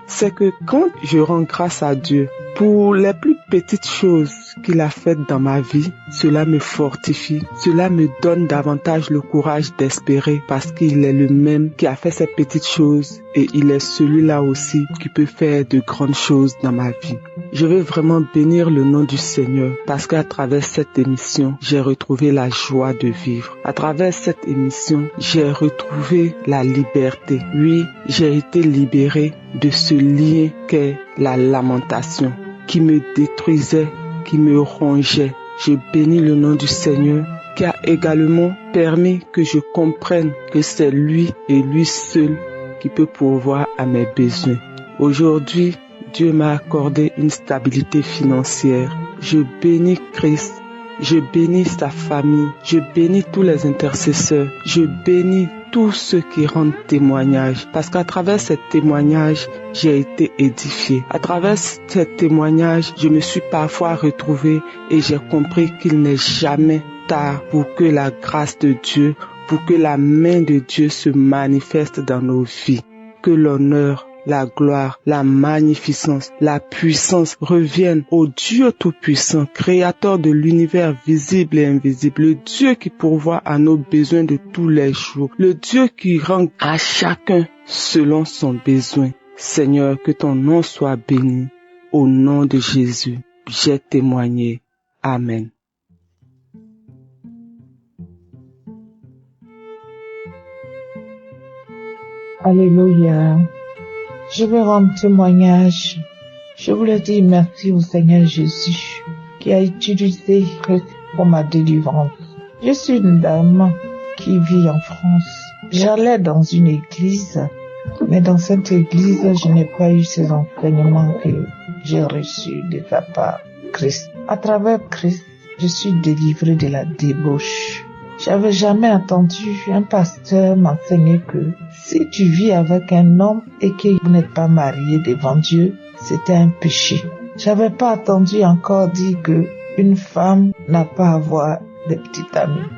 c'est que quand je rends grâce à Dieu pour les plus petites choses qu'il a faites dans ma vie, cela me fortifie, cela me donne davantage le courage d'espérer parce qu'il est le même qui a fait ces petites choses et il est celui-là aussi qui peut faire de grandes choses dans ma vie. Je veux vraiment bénir le nom du Seigneur parce qu'à travers cette émission, j'ai retrouvé la joie de vivre. À travers cette émission, j'ai retrouvé la liberté. Oui, j'ai été libéré de ce lien qu'est la lamentation, qui me détruisait, qui me rongeait. Je bénis le nom du Seigneur qui a également permis que je comprenne que c'est lui et lui seul qui peut pourvoir à mes besoins. Aujourd'hui, Dieu m'a accordé une stabilité financière. Je bénis Christ, je bénis sa famille, je bénis tous les intercesseurs, je bénis tous ceux qui rendent témoignage. Parce qu'à travers ces témoignages, j'ai été édifié. À travers ces témoignages, je me suis parfois retrouvé et j'ai compris qu'il n'est jamais tard pour que la grâce de Dieu, pour que la main de Dieu se manifeste dans nos vies. Que l'honneur, la gloire, la magnificence, la puissance reviennent au Dieu Tout-Puissant, créateur de l'univers visible et invisible, le Dieu qui pourvoit à nos besoins de tous les jours, le Dieu qui rend à chacun selon son besoin. Seigneur, que ton nom soit béni. Au nom de Jésus, j'ai témoigné. Amen. Alléluia. Je veux rendre témoignage. Je voulais dire merci au Seigneur Jésus qui a utilisé pour ma délivrance. Je suis une dame qui vit en France. J'allais dans une église, mais dans cette église, je n'ai pas eu ces enseignements que j'ai reçus de sa part, Christ. À travers Christ, je suis délivrée de la débauche. J'avais jamais entendu un pasteur m'enseigner que si tu vis avec un homme et que vous n'êtes pas marié devant Dieu, c'était un péché. J'avais pas entendu encore dire que une femme n'a pas à avoir des petites amies.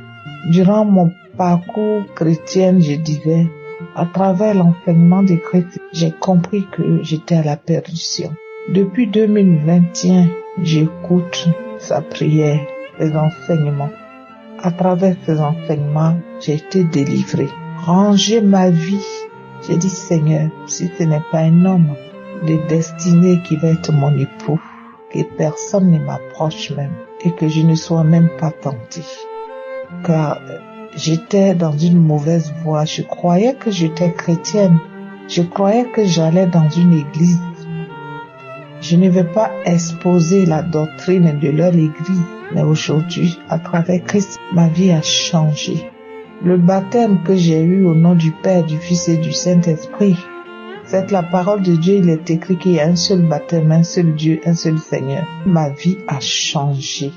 Durant mon parcours chrétien, je disais, à travers l'enseignement de Christ, j'ai compris que j'étais à la perdition. Depuis 2021, j'écoute sa prière, les enseignements. À travers ces enseignements, j'ai été délivrée. Ranger ma vie. J'ai dit, Seigneur, si ce n'est pas un homme de destinée qui va être mon époux, que personne ne m'approche même et que je ne sois même pas tentée. Car j'étais dans une mauvaise voie. Je croyais que j'étais chrétienne. Je croyais que j'allais dans une église. Je ne vais pas exposer la doctrine de leur église. Mais aujourd'hui, à travers Christ, ma vie a changé. Le baptême que j'ai eu au nom du Père, du Fils et du Saint-Esprit, c'est la parole de Dieu. Il est écrit qu'il y a un seul baptême, un seul Dieu, un seul Seigneur. Ma vie a changé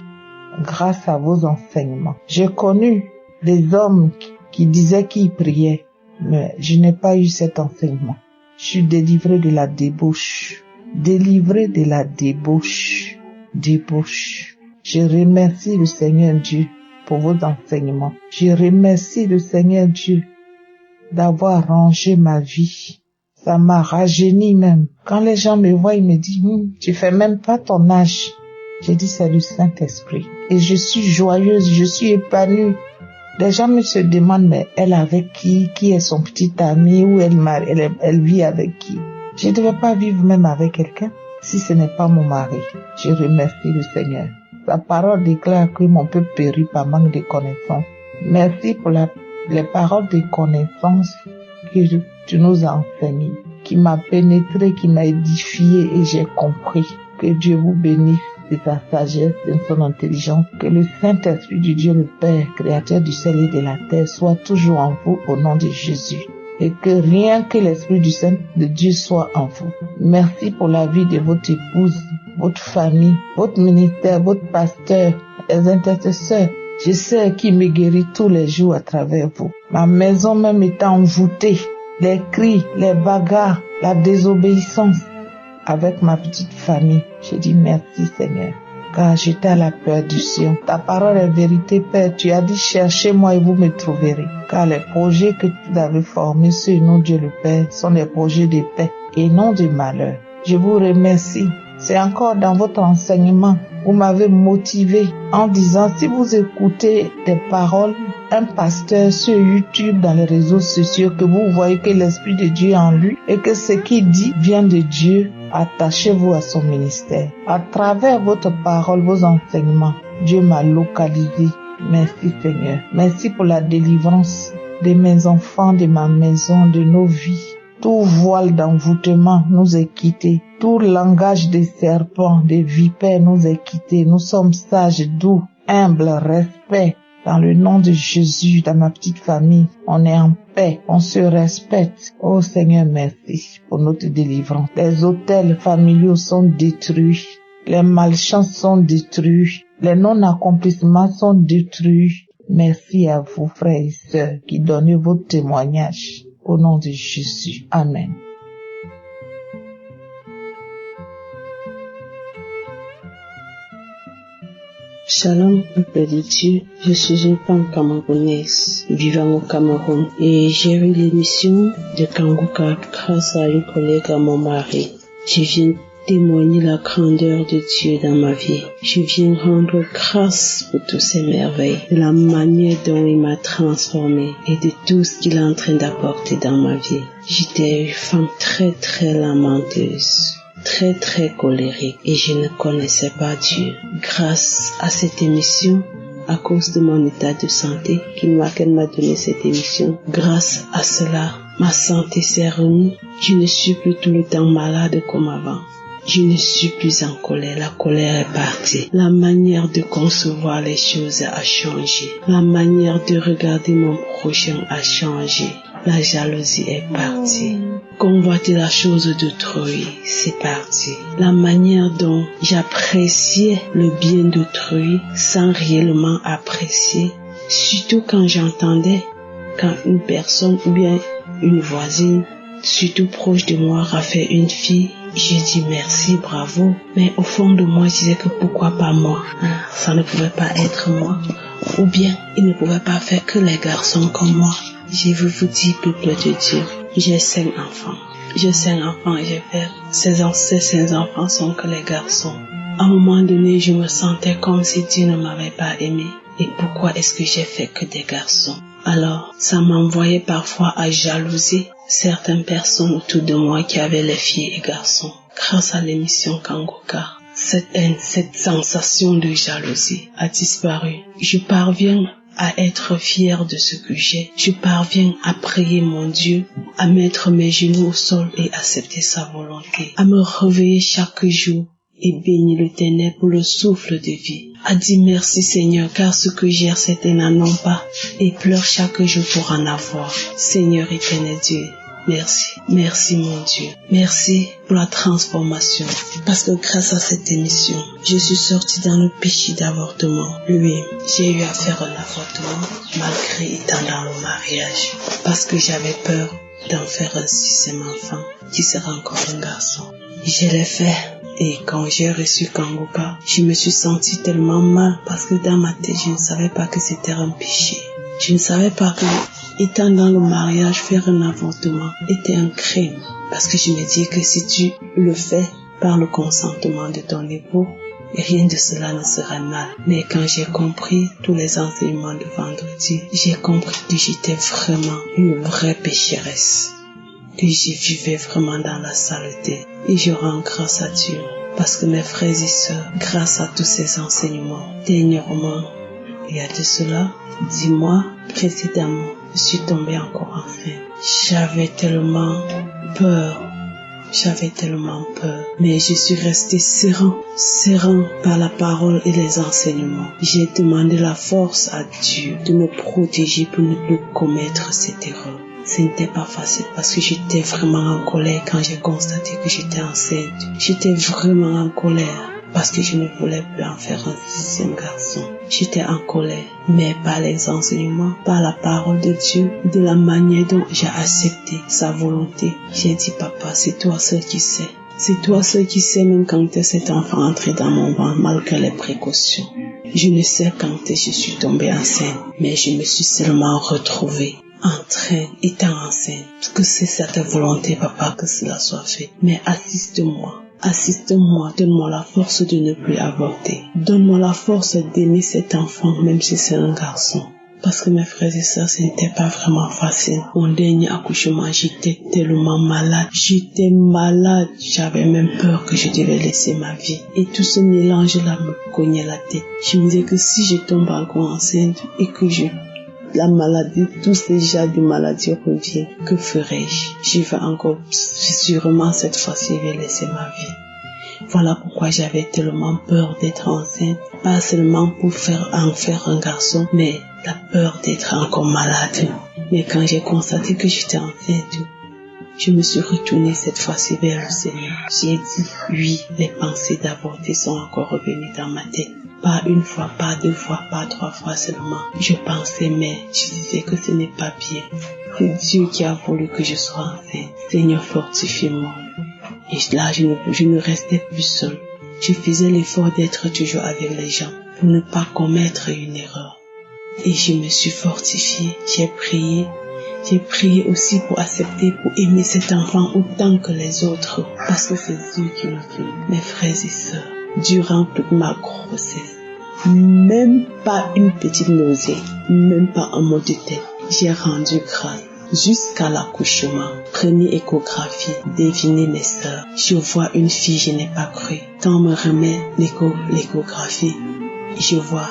grâce à vos enseignements. J'ai connu des hommes qui disaient qu'ils priaient, mais je n'ai pas eu cet enseignement. Je suis délivré de la débauche. Délivré de la débauche. Débauche. Je remercie le Seigneur Dieu pour vos enseignements. Je remercie le Seigneur Dieu d'avoir rangé ma vie. Ça m'a rajeuni même. Quand les gens me voient, ils me disent, tu fais même pas ton âge. J'ai dit, c'est le Saint-Esprit. Et je suis joyeuse, je suis épanouie. Les gens me se demandent, mais elle avec qui est son petit ami, ou elle vit avec qui? Je ne devais pas vivre même avec quelqu'un si ce n'est pas mon mari. Je remercie le Seigneur. Sa parole déclare que mon peuple périt par manque de connaissances. Merci pour les paroles de connaissance que tu nous as enseignées, qui m'a pénétré, qui m'a édifié et j'ai compris. Que Dieu vous bénisse de sa sagesse et de son intelligence. Que le Saint-Esprit du Dieu le Père, créateur du ciel et de la terre, soit toujours en vous au nom de Jésus. Et que rien que l'Esprit du Saint de Dieu soit en vous. Merci pour la vie de votre épouse, votre famille, votre ministère, votre pasteur, les intercesseurs. Je sais qu'il me guérit tous les jours à travers vous. Ma maison même est envoûtée. Les cris, les bagarres, la désobéissance avec ma petite famille. Je dis merci Seigneur, car j'étais à la perdition. Ta parole est vérité Père. Tu as dit cherchez-moi et vous me trouverez. Car les projets que tu avais formés sur nous Dieu le Père sont des projets de paix et non de malheur. Je vous remercie. C'est encore dans votre enseignement. Vous m'avez motivé en disant si vous écoutez des paroles un pasteur sur YouTube, dans les réseaux sociaux, que vous voyez que l'Esprit de Dieu est en lui et que ce qu'il dit vient de Dieu, attachez-vous à son ministère. À travers votre parole, vos enseignements, Dieu m'a localisé. Merci Seigneur. Merci pour la délivrance de mes enfants, de ma maison, de nos vies. Tout voile d'envoûtement nous est quitté. Tout langage des serpents, des vipères nous est quitté. Nous sommes sages, doux, humbles, respect. Dans le nom de Jésus, dans ma petite famille, on est en paix, on se respecte. Oh Seigneur, merci pour notre délivrance. Les hôtels familiaux sont détruits. Les malchances sont détruits. Les non-accomplissements sont détruits. Merci à vous, frères et sœurs, qui donnez votre témoignage. Au nom de Jésus. Amen. Shalom, peuple de Dieu. Je suis une femme camerounaise vivant au Cameroun et j'ai eu l'émission de Kanguka grâce à une collègue à mon mari. Je viens témoigner la grandeur de Dieu dans ma vie. Je viens rendre grâce pour toutes ces merveilles, de la manière dont il m'a transformée et de tout ce qu'il est en train d'apporter dans ma vie. J'étais une femme très lamenteuse, très colérique et je ne connaissais pas Dieu. Grâce à cette émission, à cause de mon état de santé, qu'elle m'a donné cette émission, grâce à cela, ma santé s'est remise. Je ne suis plus tout le temps malade comme avant. Je ne suis plus en colère, la colère est partie. La manière de concevoir les choses a changé. La manière de regarder mon prochain a changé. La jalousie est partie. Convoiter la chose d'autrui, c'est parti. La manière dont j'appréciais le bien d'autrui sans réellement apprécier, surtout quand j'entendais quand une personne ou bien une voisine, surtout proche de moi, a fait une fille, j'ai dit merci, bravo. Mais au fond de moi, je disais que pourquoi pas moi? Ça ne pouvait pas être moi. Ou bien, il ne pouvait pas faire que les garçons comme moi. Je veux vous dire, peuple de Dieu, j'ai 5 enfants. J'ai 5 enfants et j'ai fait ces 5 enfants sont que les garçons. À un moment donné, je me sentais comme si Dieu ne m'avait pas aimé. Et pourquoi est-ce que j'ai fait que des garçons? Alors, ça m'envoyait parfois à jalouser certaines personnes autour de moi qui avaient les filles et garçons. Grâce à l'émission Kanguka, cette haine, cette sensation de jalousie a disparu. Je parviens à être fière de ce que j'ai. Je parviens à prier mon Dieu, à mettre mes genoux au sol et accepter sa volonté, à me réveiller chaque jour et bénir l'Éternel pour le souffle de vie. A dit merci Seigneur, car ce que j'ai, certains n'en ont pas, et pleure chaque jour pour en avoir. Seigneur éternel Dieu, merci. Merci mon Dieu. Merci pour la transformation. Parce que grâce à cette émission, je suis sortie dans le péché d'avortement. Oui, j'ai eu à faire un avortement malgré étant dans le mariage. Parce que j'avais peur d'en faire un 6e enfant qui sera encore un garçon. Je l'ai fait. Et quand j'ai reçu Kanguka, je me suis sentie tellement mal parce que dans ma tête, je ne savais pas que c'était un péché. Je ne savais pas que, étant dans le mariage, faire un avortement était un crime. Parce que je me dis que si tu le fais par le consentement de ton époux, rien de cela ne serait mal. Mais quand j'ai compris tous les enseignements de vendredi, j'ai compris que j'étais vraiment une vraie pécheresse. Que j'y vivais vraiment dans la saleté. Et je rends grâce à Dieu. Parce que mes frères et sœurs, grâce à tous ces enseignements, dernièrement, il y a de cela 10 mois précédemment, je suis tombée encore enceinte. J'avais tellement peur. Mais je suis restée serein par la parole et les enseignements. J'ai demandé la force à Dieu de me protéger pour ne plus commettre cette erreur. Ce n'était pas facile parce que j'étais vraiment en colère quand j'ai constaté que j'étais enceinte. J'étais vraiment en colère parce que je ne voulais plus en faire un 6e garçon. J'étais en colère, mais par les enseignements, par la parole de Dieu, de la manière dont j'ai accepté sa volonté, j'ai dit papa, c'est toi seul qui sais. C'est toi seul qui sais même quand cet enfant entré dans mon ventre malgré les précautions. Je ne sais quand je suis tombée enceinte, mais je me suis seulement retrouvée étant enceinte. Parce que c'est cette volonté, papa, que cela soit fait. Mais assiste-moi, donne-moi la force de ne plus avorter. Donne-moi la force d'aimer cet enfant, même si c'est un garçon. Parce que mes frères et sœurs, ce n'était pas vraiment facile. Mon dernier accouchement, j'étais tellement malade. J'étais malade. J'avais même peur que je devais laisser ma vie. Et tout ce mélange-là me cognait la tête. Je me disais que si je tombe encore enceinte et que la maladie, tous ces genres de maladies reviennent, que ferais-je? Je vais encore, sûrement cette fois-ci, je vais laisser ma vie. Voilà pourquoi j'avais tellement peur d'être enceinte. Pas seulement pour en faire un garçon, mais la peur d'être encore malade. Mais quand j'ai constaté que j'étais enceinte, je me suis retournée cette fois-ci vers le Seigneur. J'ai dit oui, les pensées d'avorter sont encore revenues dans ma tête. Pas une fois, pas deux fois, pas trois fois seulement. Je pensais, mais je disais que ce n'est pas bien. C'est Dieu qui a voulu que je sois enceinte. Seigneur, fortifie-moi. Et là, je ne restais plus seule. Je faisais l'effort d'être toujours avec les gens pour ne pas commettre une erreur. Et je me suis fortifiée. J'ai prié aussi pour accepter, pour aimer cet enfant autant que les autres. Parce que c'est Dieu qui le fait. Mes frères et sœurs, durant toute ma grossesse, même pas une petite nausée, même pas un mot de tête, j'ai rendu grâce. Jusqu'à l'accouchement, première échographie, devinez mes sœurs, je vois une fille, je n'ai pas cru. Quand on me remet l'échographie, je vois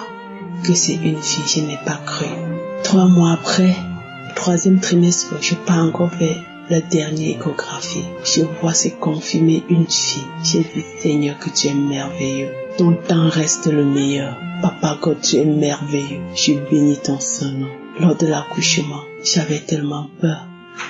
que c'est une fille, je n'ai pas cru. 3 mois après, 3e trimestre, je n'ai pas encore fait la dernière échographie. Je vois se confirmer une fille. J'ai dit, Seigneur, que tu es merveilleux. Ton temps reste le meilleur. Papa, que tu es merveilleux. Je bénis ton Saint-Nom. Lors de l'accouchement, j'avais tellement peur.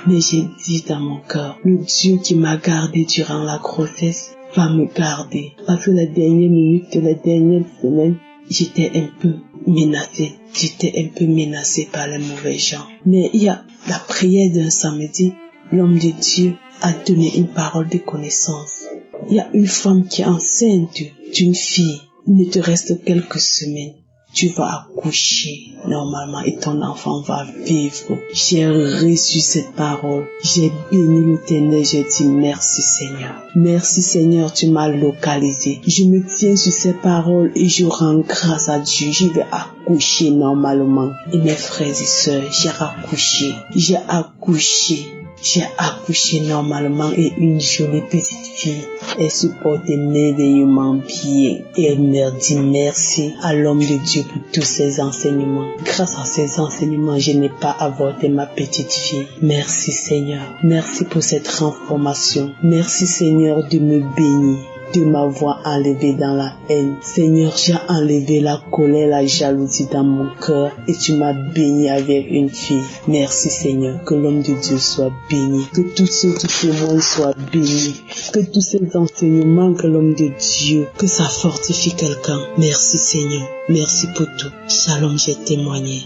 Mais j'ai dit dans mon cœur, le Dieu qui m'a gardé durant la grossesse va me garder. Parce que la dernière minute, la dernière semaine, j'étais un peu menacée. J'étais un peu menacée par les mauvais gens. Mais il y a la prière d'un samedi, l'homme de Dieu a donné une parole de connaissance. Il y a une femme qui est enceinte d'une fille. Il ne te reste quelques semaines. Tu vas accoucher normalement et ton enfant va vivre. J'ai reçu cette parole. J'ai béni l'Éternel. J'ai dit merci Seigneur. Merci Seigneur, tu m'as localisé. Je me tiens sur ces paroles et je rends grâce à Dieu. Je vais accoucher normalement. Et mes frères et sœurs, j'ai accouché normalement et une jolie petite fille. Elle se portait merveilleusement bien. Et elle me dit merci à l'homme de Dieu pour tous ses enseignements. Grâce à ces enseignements, je n'ai pas avorté ma petite fille. Merci Seigneur. Merci pour cette transformation. Merci Seigneur de me bénir, de m'avoir enlevé dans la haine. Seigneur, j'ai enlevé la colère, la jalousie dans mon cœur et tu m'as béni avec une fille. Merci Seigneur, que l'homme de Dieu soit béni, que tous ceux qui témoignent soient bénis, que tous ces enseignements que l'homme de Dieu, que ça fortifie quelqu'un. Merci Seigneur, merci pour tout. Shalom, j'ai témoigné.